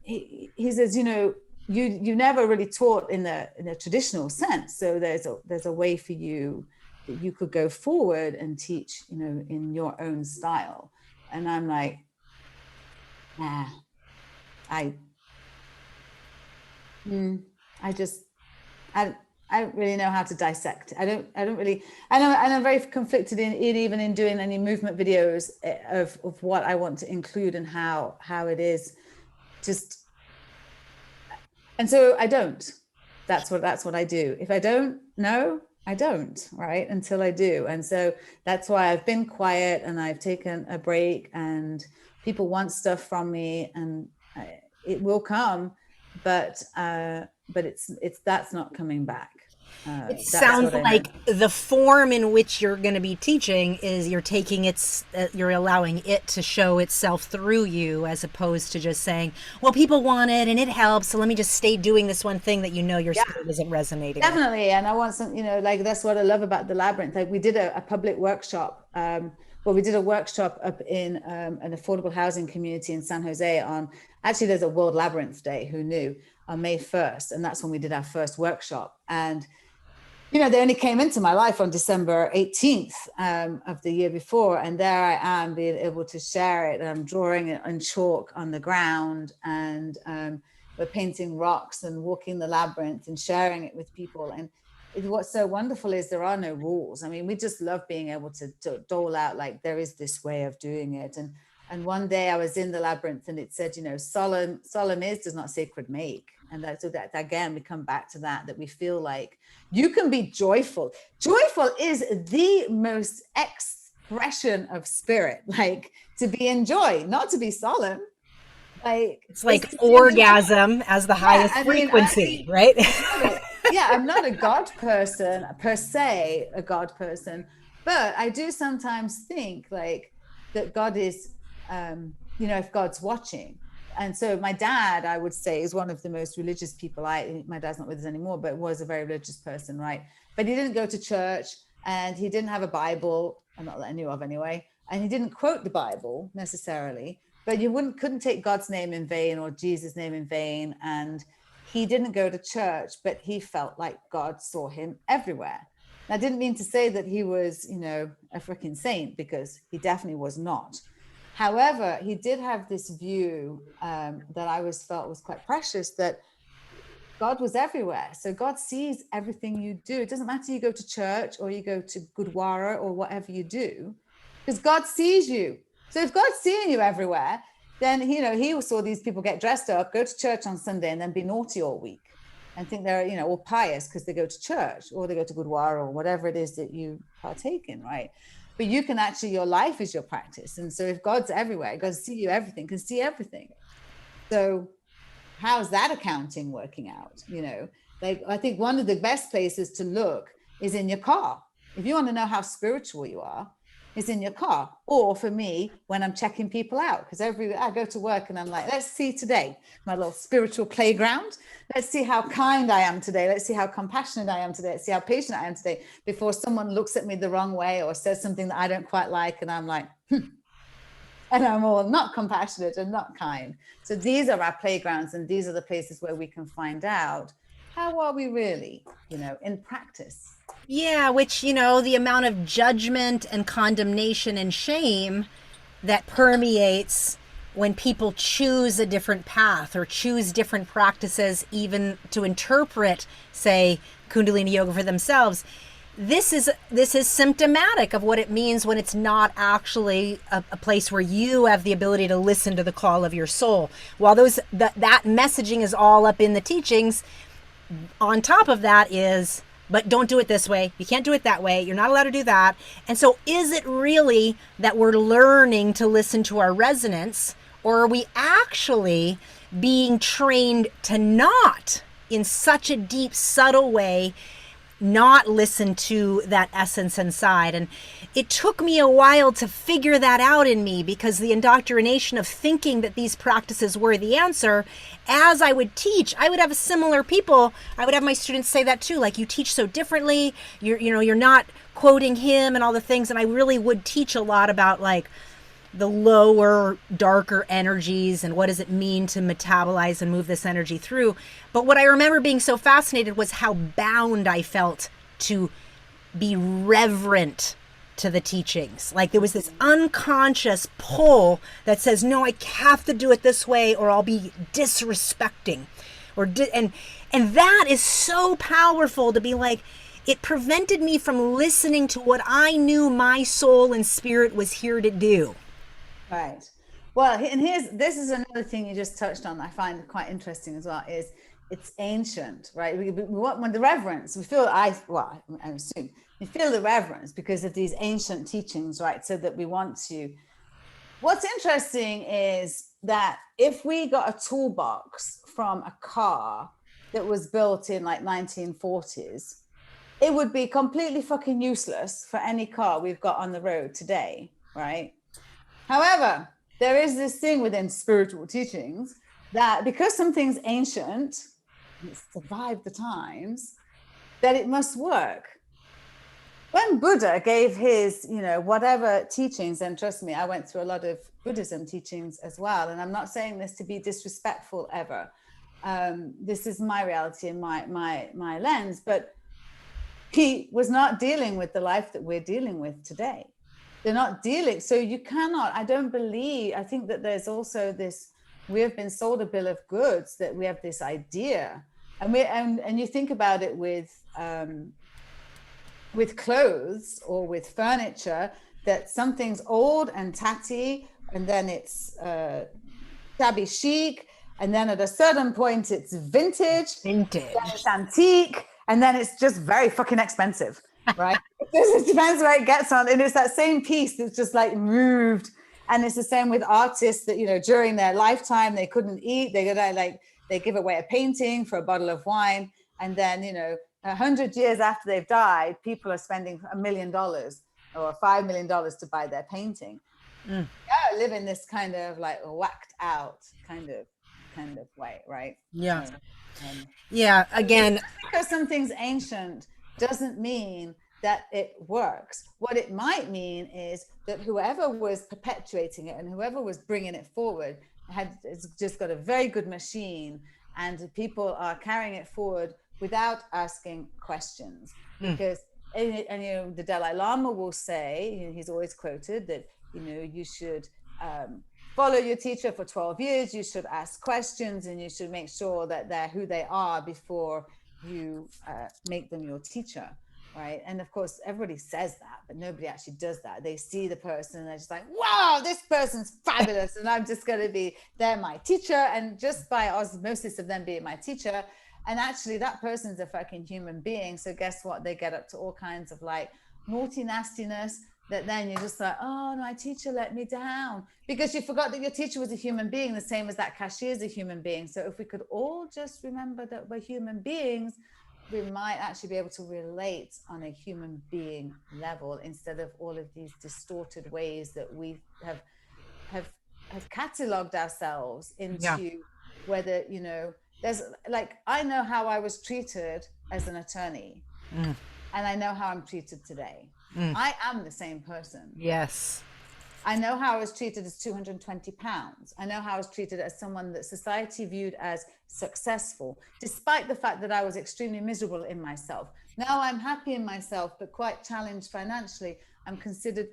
He says, you know, you never really taught in the traditional sense. So there's a way for you that you could go forward and teach, you know, in your own style. And I'm like, nah, I don't really know how to dissect. I don't really, and I'm very conflicted in even in doing any movement videos of what I want to include and how it is just, and so I don't. That's what I do. If I don't know, I don't, right? Until I do. And so that's why I've been quiet and I've taken a break, and people want stuff from me, and it will come, but it's that's not coming back. It That's sounds what I know. like the form in which you're going to be teaching is you're allowing it to show itself through you, as opposed to just saying, well, people want it and it helps, so let me just stay doing this one thing that your Yeah, spirit isn't resonating with. definitely. And I want some, like that's what I love about the labyrinth. Like we did a public workshop. We did a workshop up in an affordable housing community in San Jose on, actually, there's a World Labyrinth Day, who knew, on May 1st. And that's when we did our first workshop. And they only came into my life on December 18th of the year before. And there I am being able to share it. And I'm drawing it on chalk on the ground. And we're painting rocks and walking the labyrinth and sharing it with people. And what's so wonderful is there are no rules. I mean, we just love being able to dole out, like, there is this way of doing it. And one day I was in the labyrinth and it said, solemn is, does not sacred make. And so that again, we come back to that we feel like you can be joyful. Joyful is the most expression of spirit, like to be in joy, not to be solemn. Like it's like orgasm as the highest frequency, right? I'm not a God person per se, but I do sometimes think like that God is, if God's watching. And so my dad, I would say, is one of the most religious people. My dad's not with us anymore, but was a very religious person, right? But he didn't go to church, and he didn't have a Bible, not that I knew of anyway, and he didn't quote the Bible necessarily, but you couldn't take God's name in vain or Jesus' name in vain. And he didn't go to church, but he felt like God saw him everywhere. And I didn't mean to say that he was, a freaking saint, because he definitely was not. However, he did have this view that I always felt was quite precious, that God was everywhere. So God sees everything you do. It doesn't matter you go to church or you go to Gurdwara or whatever you do, because God sees you. So if God's seeing you everywhere, then, he saw these people get dressed up, go to church on Sunday, and then be naughty all week and think they're, all pious because they go to church or they go to Gurdwara or whatever it is that you partake in, right? But you can actually, your life is your practice. And so if God's everywhere, God see you everything, can see everything. So how's that accounting working out? Like, I think one of the best places to look is in your car. If you want to know how spiritual you are, is in your car. Or for me, when I'm checking people out, because I go to work and I'm like, let's see today, my little spiritual playground. Let's see how kind I am today. Let's see how compassionate I am today. Let's see how patient I am today, before someone looks at me the wrong way or says something that I don't quite like. And I'm like, and I'm all not compassionate and not kind. So these are our playgrounds, and these are the places where we can find out, how are we really, in practice? Yeah, which, the amount of judgment and condemnation and shame that permeates when people choose a different path or choose different practices, even to interpret, say, Kundalini Yoga for themselves. This is symptomatic of what it means when it's not actually a place where you have the ability to listen to the call of your soul. While that messaging is all up in the teachings, on top of that is, but don't do it this way. You can't do it that way. You're not allowed to do that. And so is it really that we're learning to listen to our resonance, or are we actually being trained to not, in such a deep, subtle way, not listen to that essence inside? And it took me a while to figure that out in me, because the indoctrination of thinking that these practices were the answer, as I would teach, I would have similar people. I would have my students say that too, like, you teach so differently, you're not quoting him and all the things. And I really would teach a lot about like the lower, darker energies and what does it mean to metabolize and move this energy through. But what I remember being so fascinated was how bound I felt to be reverent to the teachings. Like there was this unconscious pull that says, no, I have to do it this way or I'll be disrespecting. And that is so powerful, to be like, it prevented me from listening to what I knew my soul and spirit was here to do. Right. Well, and this is another thing you just touched on that I find quite interesting as well, is it's ancient, right? We want, when the reverence, we feel, I assume we feel the reverence because of these ancient teachings, right? So that we want to. What's interesting is that if we got a toolbox from a car that was built in like 1940s, it would be completely fucking useless for any car we've got on the road today, right? However, there is this thing within spiritual teachings that because something's ancient and it's survived the times, that it must work. When Buddha gave his, whatever teachings, and trust me, I went through a lot of Buddhism teachings as well, and I'm not saying this to be disrespectful ever. This is my reality and my lens, but he was not dealing with the life that we're dealing with today. They're not dealing. So you cannot, I think that there's also this, we have been sold a bill of goods that we have this idea. And you think about it with clothes or with furniture, that something's old and tatty, and then it's shabby chic, and then at a certain point it's vintage, then it's antique, and then it's just very fucking expensive, right? It depends where it gets on. And it's that same piece that's just like moved. And it's the same with artists that, during their lifetime, they couldn't eat. They give away a painting for a bottle of wine. And then, 100 years after they've died, people are spending $1 million or $5 million to buy their painting. Yeah, live in this kind of like whacked out kind of way, right? Yeah. Yeah. Again, just because something's ancient doesn't mean that it works. What it might mean is that whoever was perpetuating it and whoever was bringing it forward it's just got a very good machine, and people are carrying it forward without asking questions. Because and the Dalai Lama will say, he's always quoted that you should follow your teacher for 12 years, you should ask questions, and you should make sure that they're who they are before you make them your teacher, right? And of course, everybody says that, but nobody actually does that. They see the person and they're just like, wow, this person's fabulous, and I'm just going to be, they're my teacher. And just by osmosis of them being my teacher, and actually that person's a fucking human being. So guess what? They get up to all kinds of like naughty nastiness, that then you're just like, oh, my teacher let me down, because you forgot that your teacher was a human being, the same as that cashier is a human being. So if we could all just remember that we're human beings, we might actually be able to relate on a human being level, instead of all of these distorted ways that we have cataloged ourselves into. Whether, there's like, I know how I was treated as an attorney, and I know how I'm treated today. I am the same person. Yes. I know how I was treated as 220 pounds. I know how I was treated as someone that society viewed as successful, despite the fact that I was extremely miserable in myself. Now I'm happy in myself, but quite challenged financially. I'm considered,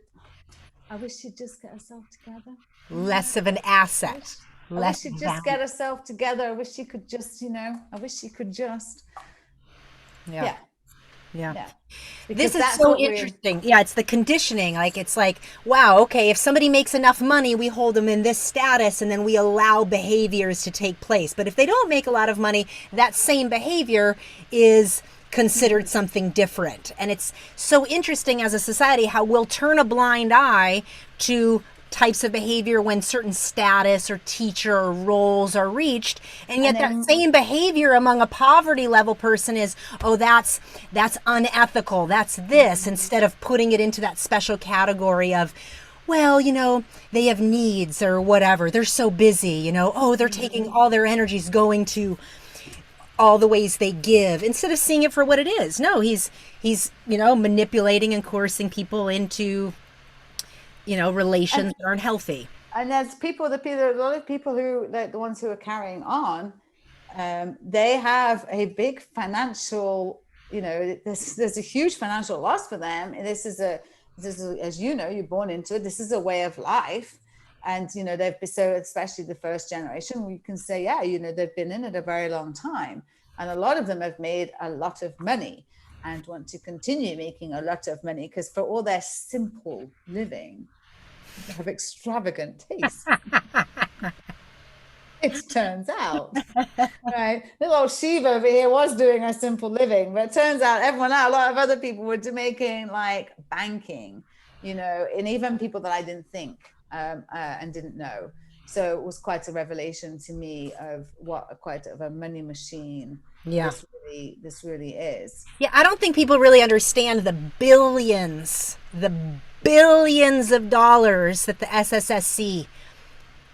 I wish she'd just get herself together. Less of an asset. I wish she'd just get herself together. I wish she could just, Yeah. This is so interesting. Yeah, it's the conditioning. Like, it's like, wow, okay, if somebody makes enough money, we hold them in this status, and then we allow behaviors to take place. But if they don't make a lot of money, that same behavior is considered something different. And it's so interesting as a society how we'll turn a blind eye to types of behavior when certain status or teacher or roles are reached, and yet that same behavior among a poverty level person is, oh, that's unethical, that's this, instead of putting it into that special category of, well, they have needs or whatever, they're so busy, oh, they're taking all their energies going to all the ways they give, instead of seeing it for what it is. No, he's manipulating and coercing people into relations that aren't healthy. And there's a lot of people who, the ones who are carrying on, they have a big financial, there's a huge financial loss for them. And this is as you're born into it. This is a way of life. And, they've been, so especially the first generation, we can say, they've been in it a very long time. And a lot of them have made a lot of money and want to continue making a lot of money, because for all their simple living, they have extravagant taste. It turns out, right? Little old Shiv over here was doing a simple living, but it turns out a lot of other people were making like banking, and even people that I didn't think and didn't know. So it was quite a revelation to me of what quite of a money machine this really is. Yeah, I don't think people really understand the billions of dollars that the SSSC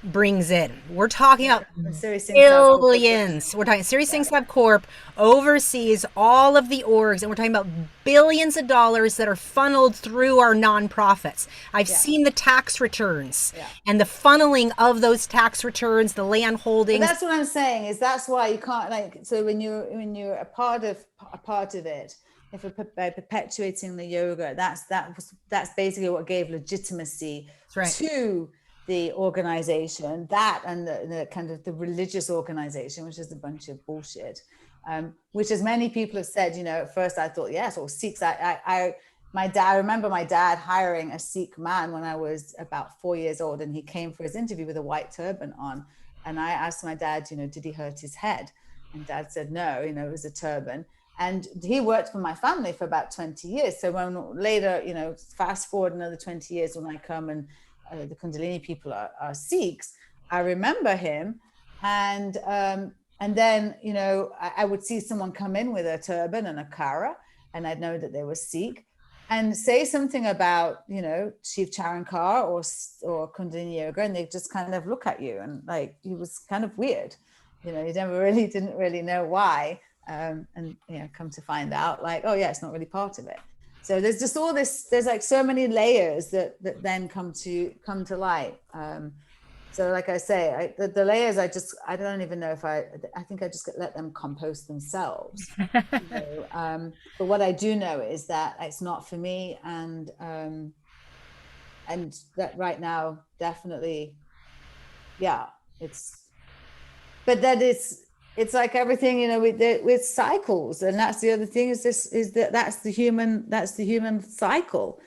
brings in. We're talking about billions. We're talking Serious Things Lab Corp oversees all of the orgs, and we're talking about billions of dollars that are funneled through our nonprofits. I've seen the tax returns and the funneling of those tax returns, the land holdings. But that's what I'm saying, is that's why you can't, like, so when you're a part of it, if by perpetuating the yoga, that's basically what gave legitimacy to the organization, that and the kind of the religious organization, which is a bunch of bullshit, which, as many people have said, at first I thought, yes, or Sikhs. I remember my dad hiring a Sikh man when I was about 4 years old, and he came for his interview with a white turban on, and I asked my dad, did he hurt his head? And Dad said no, it was a turban. And he worked for my family for about 20 years. So when later, fast forward another 20 years, when I come and the Kundalini people are Sikhs, I remember him. And then, I would see someone come in with a turban and a kara, and I'd know that they were Sikh, and say something about, Shiv Charankar or Kundalini Yoga, and they just kind of look at you, and like, it was kind of weird. You didn't really know why. And come to find out, like, oh yeah, it's not really part of it. So there's just all this, there's like so many layers that then come to light. So like I say, the layers, I don't even know if I think I just let them compost themselves. But what I do know is that it's not for me, and that right now, definitely, but that it's like everything, with cycles. And that's the other thing, that's the human cycle.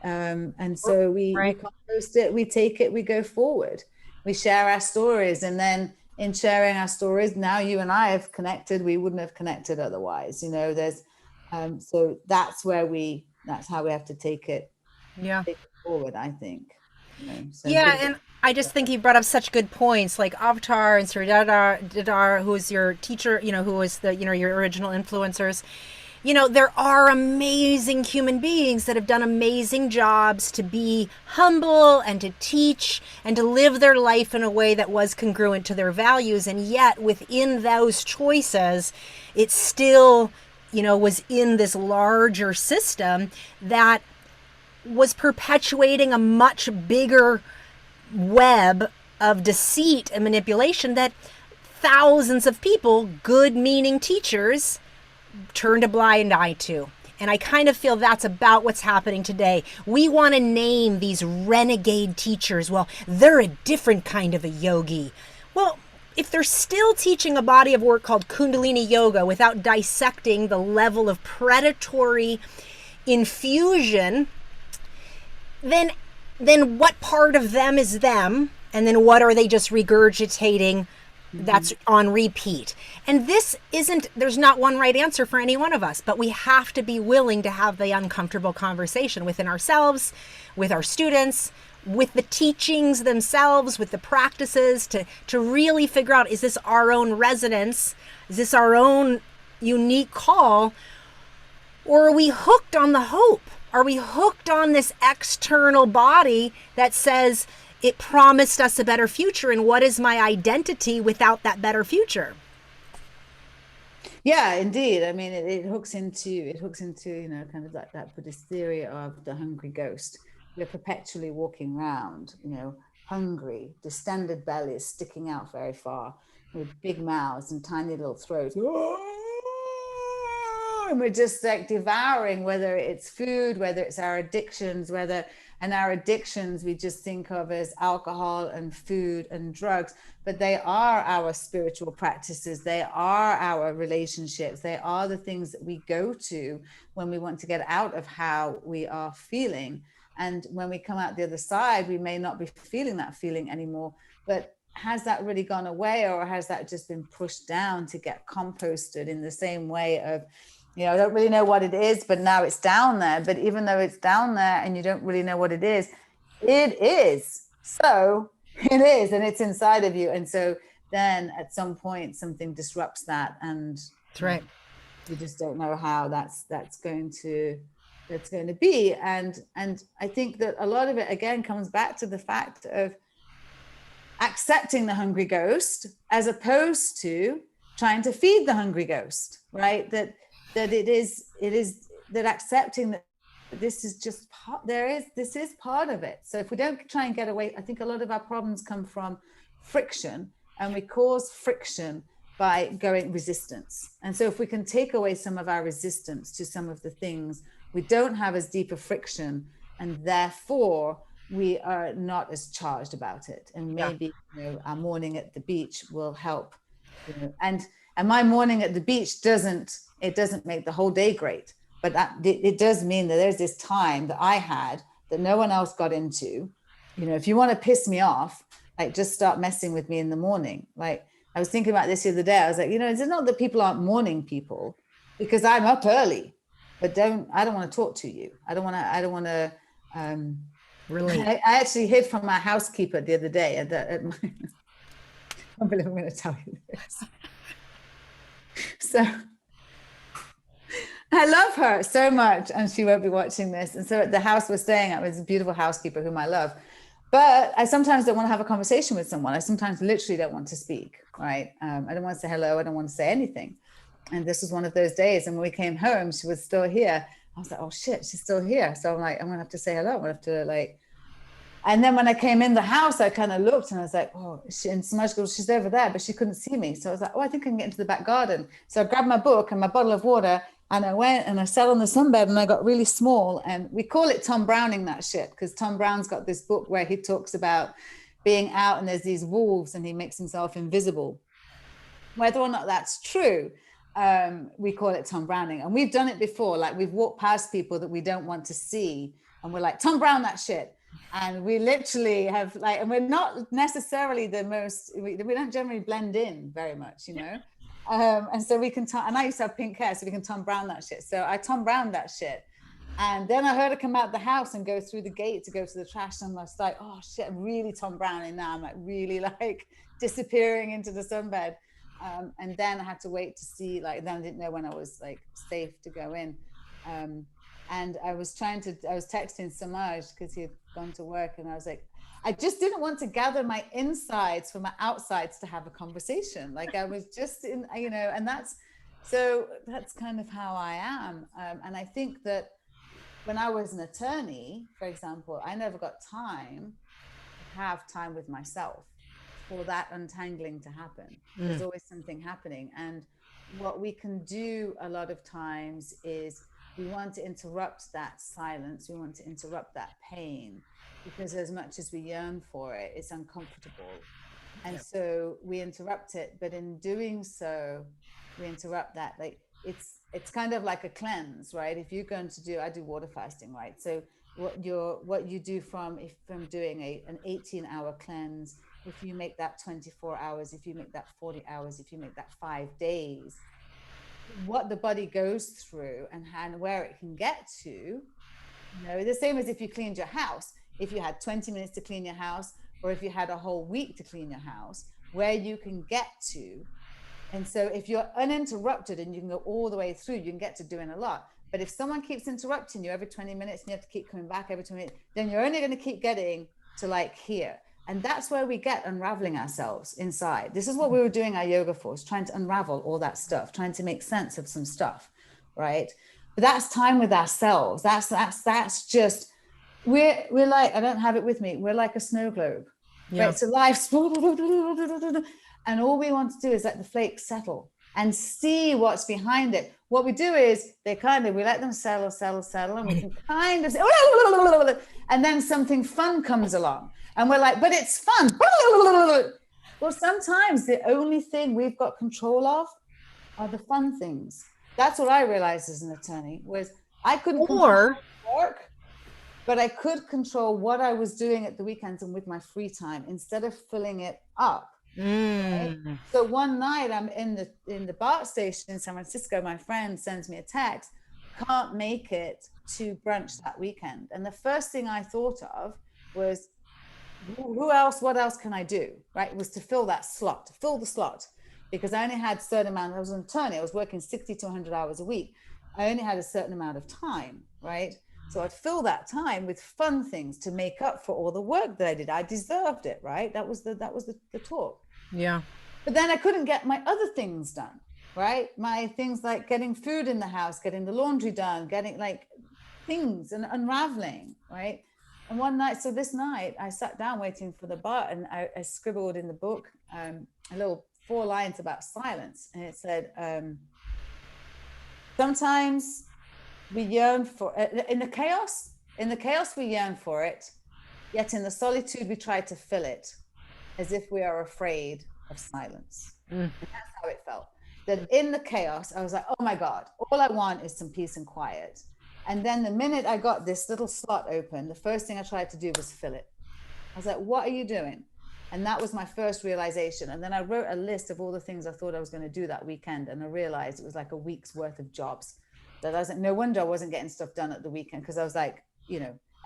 And so we compost it, we take it, we go forward, we share our stories. And then in sharing our stories, now you and I have connected, we wouldn't have connected otherwise. There's, so that's how we have to take it forward, I think. And I just think you brought up such good points, like Avatar and Sridhar, who is your teacher, who was your original influencers. There are amazing human beings that have done amazing jobs to be humble and to teach and to live their life in a way that was congruent to their values. And yet within those choices, it still, was in this larger system that was perpetuating a much bigger web of deceit and manipulation that thousands of people, good meaning teachers, turned a blind eye to. And I kind of feel that's about what's happening today. We want to name these renegade teachers. Well, they're a different kind of a yogi. Well, if they're still teaching a body of work called Kundalini Yoga without dissecting the level of predatory infusion, then what part of them is them? And then what are they just regurgitating that's on repeat? And there's not one right answer for any one of us, but we have to be willing to have the uncomfortable conversation within ourselves, with our students, with the teachings themselves, with the practices, to really figure out, is this our own resonance? Is this our own unique call? Or are we hooked on the hope? Are we hooked on this external body that says it promised us a better future? And what is my identity without that better future? Yeah, indeed. I mean, it hooks into, kind of like that Buddhist theory of the hungry ghost. We're perpetually walking around, hungry, distended bellies sticking out very far, with big mouths and tiny little throats. And we're just like devouring, whether it's food, whether it's our addictions, and our addictions we just think of as alcohol and food and drugs, but they are our spiritual practices. They are our relationships. They are the things that we go to when we want to get out of how we are feeling. And when we come out the other side, we may not be feeling that feeling anymore, but has that really gone away, or has that just been pushed down to get composted in the same way of, I don't really know what it is, but now it's down there. But even though it's down there and you don't really know what it is, it is. So It is, and it's inside of you. And so then at some point something disrupts that, and That's right. you just don't know how that's going to be. And I think that a lot of it again comes back to the fact of accepting the hungry ghost as opposed to trying to feed the hungry ghost, right? That it is that accepting that this is just part, this is part of it. So if we don't try and get away, I think a lot of our problems come from friction, and we cause friction by going resistance. And so if we can take away some of our resistance to some of the things, we don't have as deep a friction, and therefore we are not as charged about it. And maybe our morning at the beach will help. And my morning at the beach doesn't make the whole day great, but it does mean that there's this time that I had that no one else got into. If you want to piss me off, like, just start messing with me in the morning. Like, I was thinking about this the other day. I was like, it's not that people aren't morning people, because I'm up early, but I don't want to talk to you. I don't want to really. I actually hid from my housekeeper the other day at my I can't believe I'm going to tell you this. So I love her so much, and she won't be watching this. And so at the house we're staying at was a beautiful housekeeper whom I love. But I sometimes don't want to have a conversation with someone. I sometimes literally don't want to speak, right? I don't want to say hello. I don't want to say anything. And this was one of those days. And when we came home, she was still here. I was like, oh shit, she's still here. So I'm like, I'm going to have to say hello. I'm going to have to and then when I came in the house, I kind of looked and I was like, oh, and Samaj goes, she's over there, but she couldn't see me. So I was like, oh, I think I can get into the back garden. So I grabbed my book and my bottle of water, and I went and I sat on the sunbed, and I got really small. And we call it Tom Browning that shit, because Tom Brown's got this book where he talks about being out and there's these wolves and he makes himself invisible. Whether or not that's true, we call it Tom Browning. And we've done it before. Like, we've walked past people that we don't want to see, and we're like, Tom Brown that shit. And we literally have and we're not necessarily the most, we don't generally blend in very much, and so we can, and I used to have pink hair, so we can Tom Brown that shit. So I Tom Brown that shit. And then I heard her come out the house and go through the gate to go to the trash. And I was like, oh shit, I'm really Tom Browning now. I'm really disappearing into the sunbed. And then I had to wait to see, then I didn't know when I was safe to go in. And I was texting Samaj because he had gone to work, and I was like, I just didn't want to gather my insides from my outsides to have a conversation. I was just in, and that's kind of how I am. And I think that when I was an attorney, for example, I never got time to have time with myself for that untangling to happen. There's always something happening. And what we can do a lot of times is we want to interrupt that silence. We want to interrupt that pain, because as much as we yearn for it, it's uncomfortable. And so we interrupt it. But in doing so, we interrupt that. It's kind of like a cleanse, right? If you're going to I do water fasting, right? So what you do from doing an 18-hour cleanse, if you make that 24 hours, if you make that 40 hours, if you make that 5 days, what the body goes through and where it can get to, the same as if you cleaned your house. If you had 20 minutes to clean your house, or if you had a whole week to clean your house, where you can get to. And so if you're uninterrupted and you can go all the way through, you can get to doing a lot. But if someone keeps interrupting you every 20 minutes and you have to keep coming back every 20 minutes, then you're only going to keep getting to here. And that's where we get unraveling ourselves inside. This is what we were doing our yoga for, is trying to unravel all that stuff, trying to make sense of some stuff, right? But that's time with ourselves. That's just, we're like, I don't have it with me. We're like a snow globe, right? So life's, and all we want to do is let the flakes settle and see what's behind it. What we do is we let them settle, and we can kind of say, and then something fun comes along. And we're like, but it's fun. Well, sometimes the only thing we've got control of are the fun things. That's what I realized as an attorney, was I couldn't control work, but I could control what I was doing at the weekends and with my free time instead of filling it up. Right? So one night I'm in the BART station in San Francisco. My friend sends me a text, can't make it to brunch that weekend. And the first thing I thought of was, what else can I do? Right. It was to fill that slot, to fill the slot, because I only had a certain amount. I was an attorney. I was working 60 to 100 hours a week. I only had a certain amount of time. Right. So I'd fill that time with fun things to make up for all the work that I did. I deserved it. Right. That was the talk. Yeah. But then I couldn't get my other things done. Right. My things like getting food in the house, getting the laundry done, getting like things and unraveling. Right. And one night, so this night, I sat down waiting for the bar, and I scribbled in the book a little 4 lines about silence. And it said, sometimes we yearn for, in the chaos, we yearn for it, yet in the solitude, we try to fill it as if we are afraid of silence. And that's how it felt. That in the chaos, I was like, oh my God, all I want is some peace and quiet. And then the minute I got this little slot open, the first thing I tried to do was fill it. I was like, what are you doing? And that was my first realization. And then I wrote a list of all the things I thought I was going to do that weekend. And I realized it was like a week's worth of jobs. That I was like, no wonder I wasn't getting stuff done at the weekend, because I was like,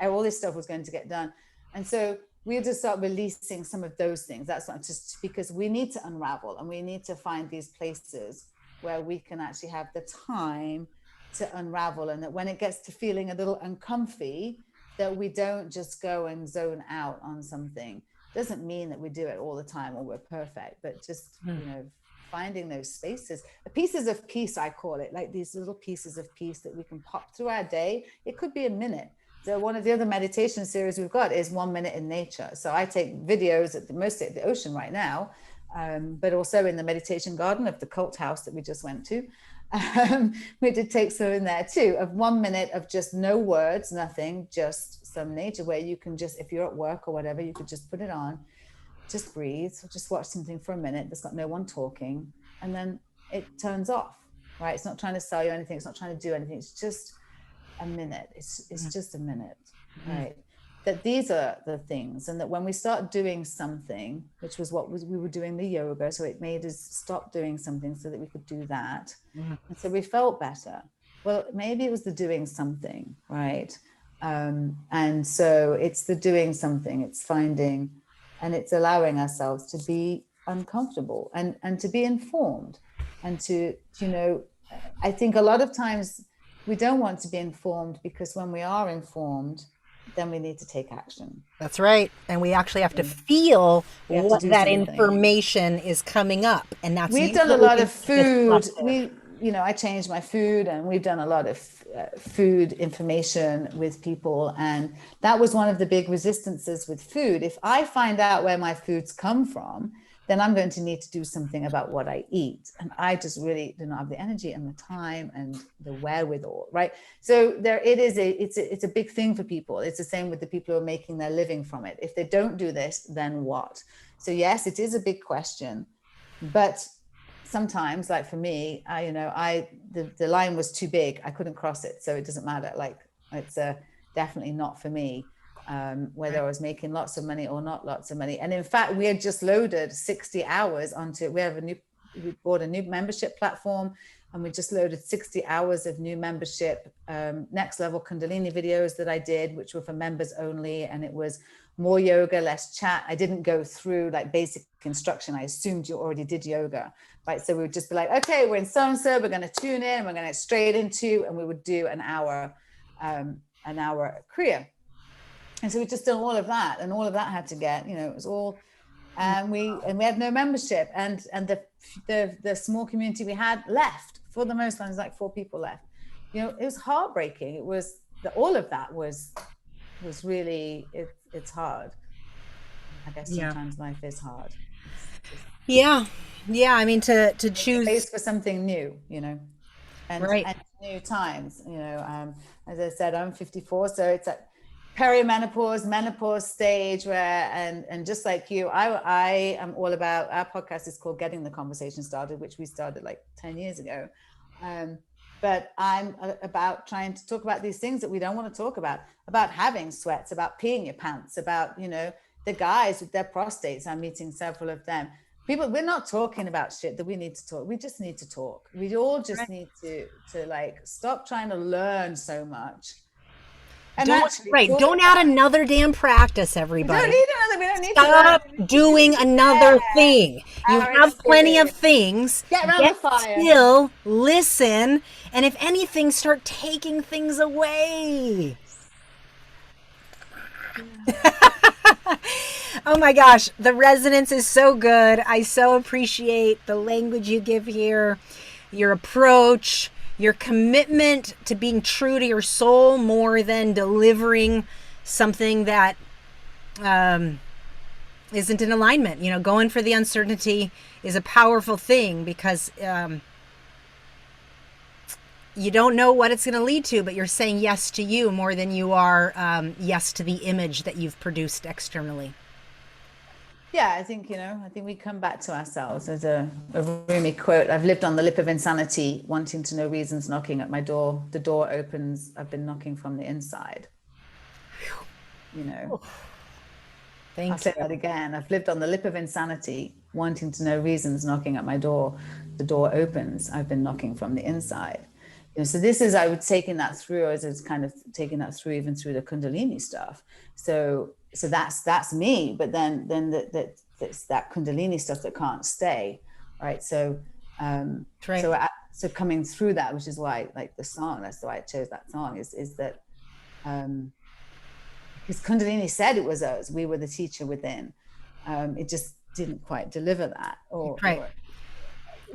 all this stuff was going to get done. And so we had to start releasing some of those things. That's not just because we need to unravel, and we need to find these places where we can actually have the time to unravel, and that when it gets to feeling a little uncomfy, that we don't just go and zone out on something. Doesn't mean that we do it all the time or we're perfect, but just finding those spaces, pieces of peace, I call it, like these little pieces of peace that we can pop through our day. It could be a minute. So one of the other meditation series we've got is 1 minute in nature. So I take videos mostly at the ocean right now, but also in the meditation garden of the cult house that we just went to. We did take some in there too, of 1 minute of just no words, nothing, just some nature, where you can just, if you're at work or whatever, you could just put it on, just breathe, or just watch something for a minute that's got no one talking, and then it turns off, right? It's not trying to sell you anything. It's not trying to do anything. It's just a minute. It's just a minute, right? That these are the things, and that when we start doing something, which was we were doing the yoga, so it made us stop doing something so that we could do that. And so we felt better. Well, maybe it was the doing something, right? And so it's the doing something, it's finding, and it's allowing ourselves to be uncomfortable and to be informed, and to, I think a lot of times we don't want to be informed, because when we are informed, then we need to take action. That's right. And we actually have to feel what that something. Information is coming up. And that's, we've done a lot of food. I changed my food, and we've done a lot of food information with people. And that was one of the big resistances with food. If I find out where my foods come from, then I'm going to need to do something about what I eat. And I just really do not have the energy and the time and the wherewithal, right? So it's a big thing for people. It's the same with the people who are making their living from it. If they don't do this, then what? So yes, it is a big question, but sometimes, like for me, the line was too big. I couldn't cross it. So it doesn't matter. Like, it's definitely not for me. Whether I was making lots of money or not lots of money. And in fact, we had just loaded 60 hours onto, we bought a new membership platform, and we just loaded 60 hours of new membership, next level Kundalini videos that I did, which were for members only. And it was more yoga, less chat. I didn't go through like basic instruction. I assumed you already did yoga, right? So we would just be like, okay, we're in so-and-so, we're going to tune in, we're going to straight into, and we would do an hour Kriya. And so we just done all of that, and all of that had to get, it was all, and we had no membership, and the small community we had left for the most part. It was like 4 people left. It was heartbreaking. It was all of that was really, it's hard. I guess sometimes life is hard. Yeah. I mean, to choose space for something new, and new times. As I said, I'm 54, so it's a menopause stage where, and just like you, I am all about, our podcast is called Getting the Conversation Started, which we started like 10 years ago. But I'm about trying to talk about these things that we don't want to talk about having sweats, about peeing your pants, about, the guys with their prostates. I'm meeting several of them. We're not talking about shit that we need to talk. We just need to talk. We all just need to like stop trying to learn so much. And don't add another damn practice, everybody. Don't need another. We don't need Stop to learn. doing another thing. You Our have plenty of experience. things. Get around the fire. Still, listen, and if anything, start taking things away. Oh my gosh, the resonance is so good. I so appreciate the language you give here, your approach, your commitment to being true to your soul more than delivering something that isn't in alignment. You know, going for the uncertainty is a powerful thing because you don't know what it's going to lead to, but you're saying yes to you more than you are yes to the image that you've produced externally. Yeah, I think we come back to ourselves. There's a Rumi quote: "I've lived on the lip of insanity, wanting to know reasons, knocking at my door. The door opens. I've been knocking from the inside." I'll say that again. I've lived on the lip of insanity, wanting to know reasons, knocking at my door. The door opens. I've been knocking from the inside. So this is, I would taking that through as kind of taking that through even through the Kundalini stuff. So that's me, but then that's that Kundalini stuff that can't stay, right? So so coming through that, which is why like the song, that's why I chose that song, is that because Kundalini said it was us, we were the teacher within. It just didn't quite deliver that, or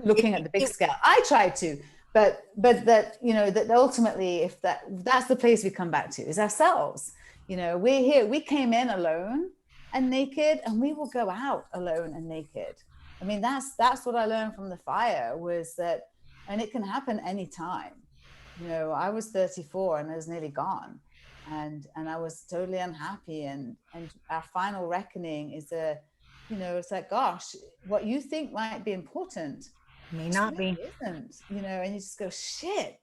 looking at the big scale. I tried to, but that that ultimately, if that's the place we come back to, is ourselves. We're here. We came in alone and naked, and we will go out alone and naked. I mean, that's what I learned from the fire, was that, and it can happen anytime. I was 34 and I was nearly gone, and I was totally unhappy, and our final reckoning is it's like, gosh, what you think might be important may not be. Isn't, and you just go, shit,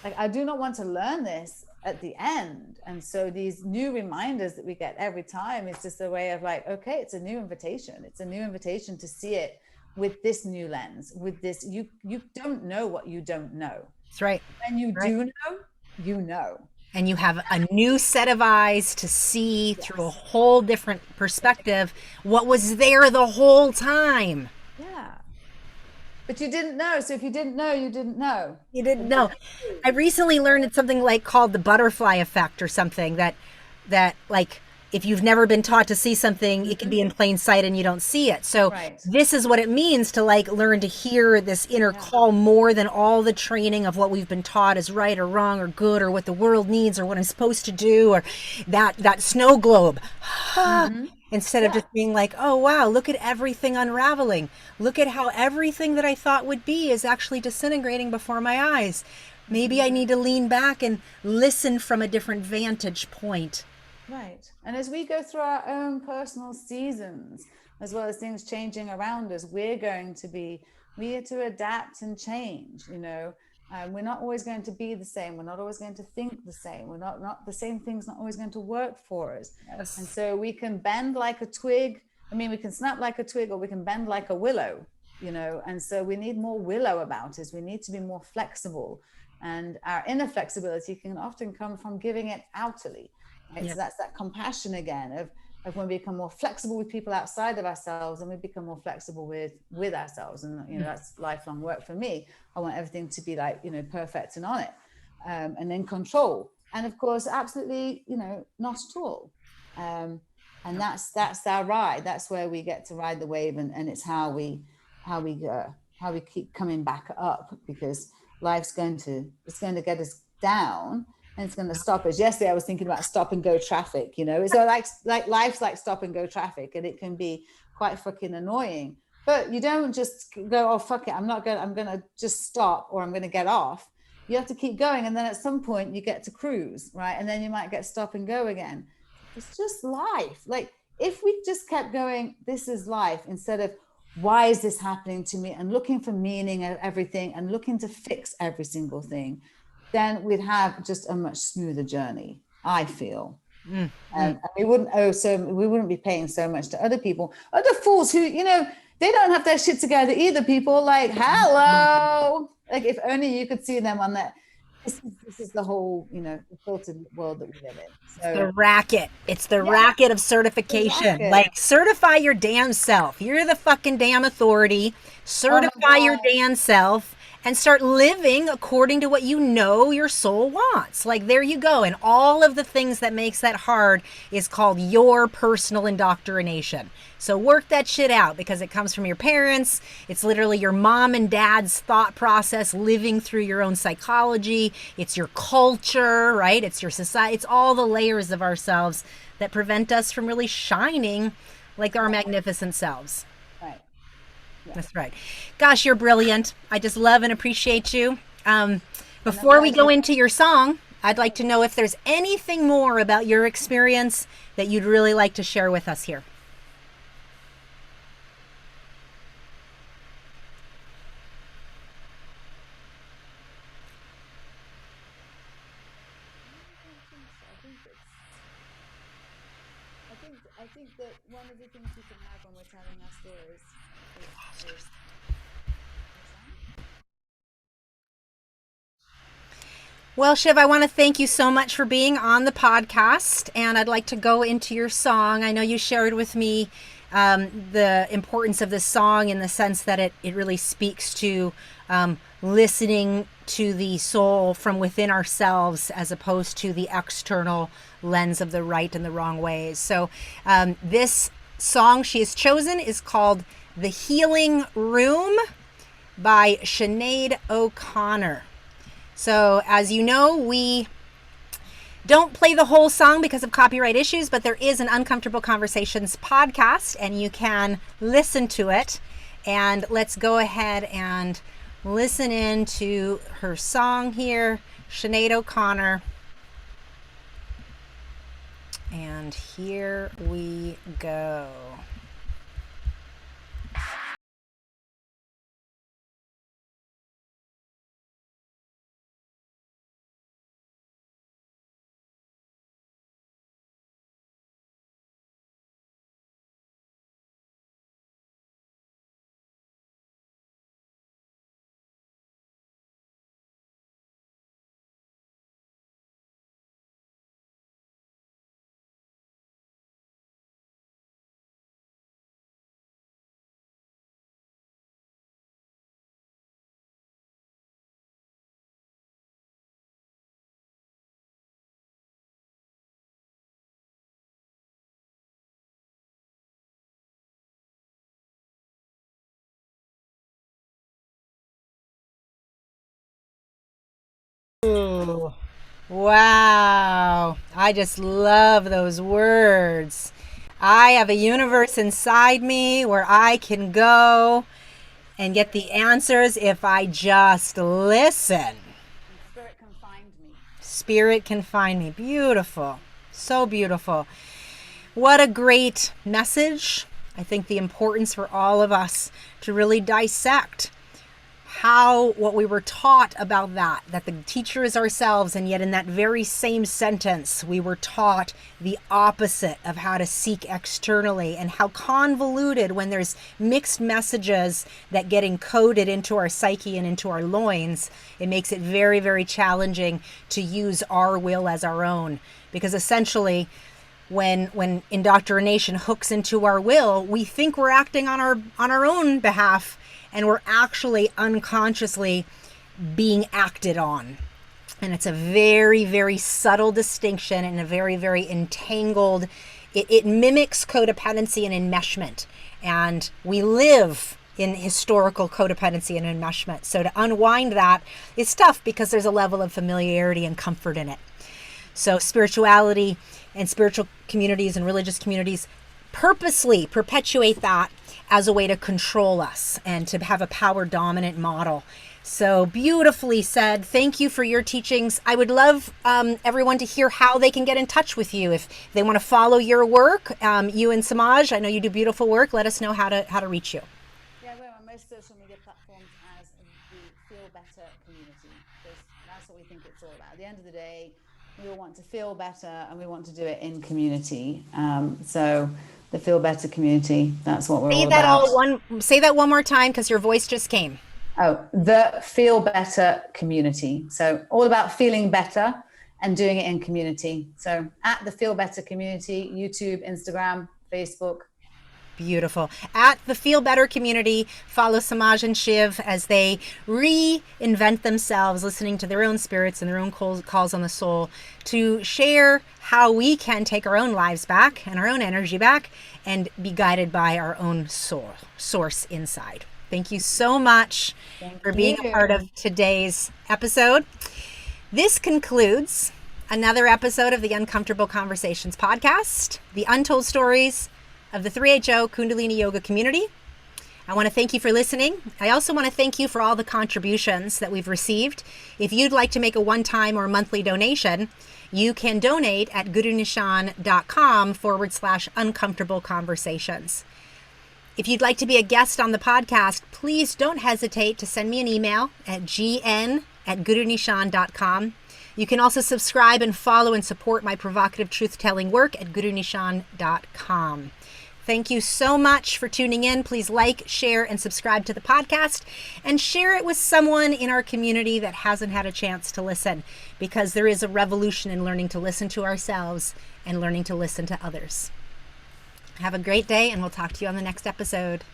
like I do not want to learn this at the end. And so these new reminders that we get every time, it's just a way of like, okay, it's a new invitation. It's a new invitation to see it with this new lens, with this, you don't know what you don't know. That's right. When you do know, you know. And you have a new set of eyes to see through a whole different perspective what was there the whole time. Yeah. But you didn't know. So if you didn't know, you didn't know. You didn't know. I recently learned it's something like called the butterfly effect or something, that like if you've never been taught to see something, it can be in plain sight and you don't see it. So this is what it means to like learn to hear this inner call more than all the training of what we've been taught is right or wrong or good or what the world needs or what I'm supposed to do or that snow globe. Instead of just being like, oh, wow, look at everything unraveling. Look at how everything that I thought would be is actually disintegrating before my eyes. Maybe I need to lean back and listen from a different vantage point. Right. And as we go through our own personal seasons, as well as things changing around us, we are to adapt and change, we're not always going to be the same. We're not always going to think the same. We're not the same thing's not always going to work for us. Yes. And so we can bend like a twig. I mean, we can snap like a twig, or we can bend like a willow, and so we need more willow about us. We need to be more flexible, and our inner flexibility can often come from giving it outwardly. Right? So that's that compassion again of when we become more flexible with people outside of ourselves, and we become more flexible with ourselves. And that's lifelong work for me. I want everything to be like perfect and on it, and then control. And of course, absolutely not at all. And that's our ride. That's where we get to ride the wave, and it's how we keep coming back up, because life's going to get us down. And it's going to stop us. Yesterday, I was thinking about stop and go traffic, So like life's like stop and go traffic, and it can be quite fucking annoying. But you don't just go, oh, fuck it, I'm going to just stop, or I'm going to get off. You have to keep going. And then at some point you get to cruise, right? And then you might get stop and go again. It's just life. Like if we just kept going, this is life, instead of why is this happening to me, and looking for meaning of everything and looking to fix every single thing, then we'd have just a much smoother journey, I feel. And we wouldn't be paying so much to other people, other fools who, they don't have their shit together either. People like, hello, like if only you could see them on that. This is the whole, the filtered world that we live in. The So racket. It's the yeah, racket of the certification. racket. Like, certify your damn self. You're the fucking damn authority. Oh my Certify your God. damn self and start living according to what you know your soul wants. Like, there you go. And all of the things that makes that hard is called your personal indoctrination. So work that shit out because it comes from your parents. It's literally your mom and dad's thought process living through your own psychology. It's your culture, right? It's your society. It's all the layers of ourselves that prevent us from really shining like our magnificent selves. Right. Yeah. That's right. Gosh, you're brilliant. I just love and appreciate you. And a Before we go pleasure. into your song, I'd like to know if there's anything more about your experience that you'd really like to share with us here. I think that one of the things we can have when we're telling our stories is Well, Shiv, I want to thank you so much for being on the podcast. And I'd like to go into your song. I know you shared with me the importance of this song in the sense that it really speaks to listening to the soul from within ourselves as opposed to the external lens of the right and the wrong ways. So, this song she has chosen is called The Healing Room by Sinead O'Connor. So, as you know, we don't play the whole song because of copyright issues, but there is an Uncomfortable Conversations podcast and you can listen to it. And let's go ahead and listen in to her song here, Sinead O'Connor. And here we go. Ooh. Wow. I just love those words. I have a universe inside me where I can go and get the answers if I just listen. and spirit can find me. Spirit can find me. Beautiful. So beautiful. What a great message. I think the importance for all of us to really dissect how what we were taught about that the teacher is ourselves, and yet in that very same sentence we were taught the opposite of how to seek externally, and how convoluted when there's mixed messages that get encoded into our psyche and into our loins, it makes it very, very challenging to use our will as our own, because essentially when indoctrination hooks into our will, we think we're acting on our own behalf, and we're actually unconsciously being acted on. And it's a very, very subtle distinction and a very, very entangled, it mimics codependency and enmeshment. And we live in historical codependency and enmeshment. So to unwind that is tough because there's a level of familiarity and comfort in it. So spirituality and spiritual communities and religious communities purposely perpetuate that as a way to control us and to have a power dominant model. So beautifully said. Thank you for your teachings. I would love everyone to hear how they can get in touch with you if they want to follow your work. You and Samaj, I know you do beautiful work. Let us know how to reach you. Yeah, we're on most social media platforms as the Feel Better community, because that's what we think it's all about. At the end of the day, we all want to feel better and we want to do it in community. So the Feel Better community, that's what we're all about. Say that one more time because your voice just came. Oh, the Feel Better Community. So all about feeling better and doing it in community. So at the Feel Better Community, YouTube, Instagram, Facebook. Beautiful. At the Feel Better Community, follow Samaj and Shiv as they reinvent themselves, listening to their own spirits and their own calls on the soul to share how we can take our own lives back and our own energy back and be guided by our own soul source inside. Thank you so much for being a part of today's episode. This concludes another episode of the Uncomfortable Conversations podcast, the untold stories of the 3HO Kundalini Yoga community. I want to thank you for listening. I also want to thank you for all the contributions that we've received. If you'd like to make a one-time or monthly donation, you can donate at gurunishan.com/uncomfortable conversations. If you'd like to be a guest on the podcast, please don't hesitate to send me an email at gn@gurunishan.com. You can also subscribe and follow and support my provocative truth-telling work at gurunishan.com. Thank you so much for tuning in. Please like, share, and subscribe to the podcast and share it with someone in our community that hasn't had a chance to listen, because there is a revolution in learning to listen to ourselves and learning to listen to others. Have a great day, and we'll talk to you on the next episode.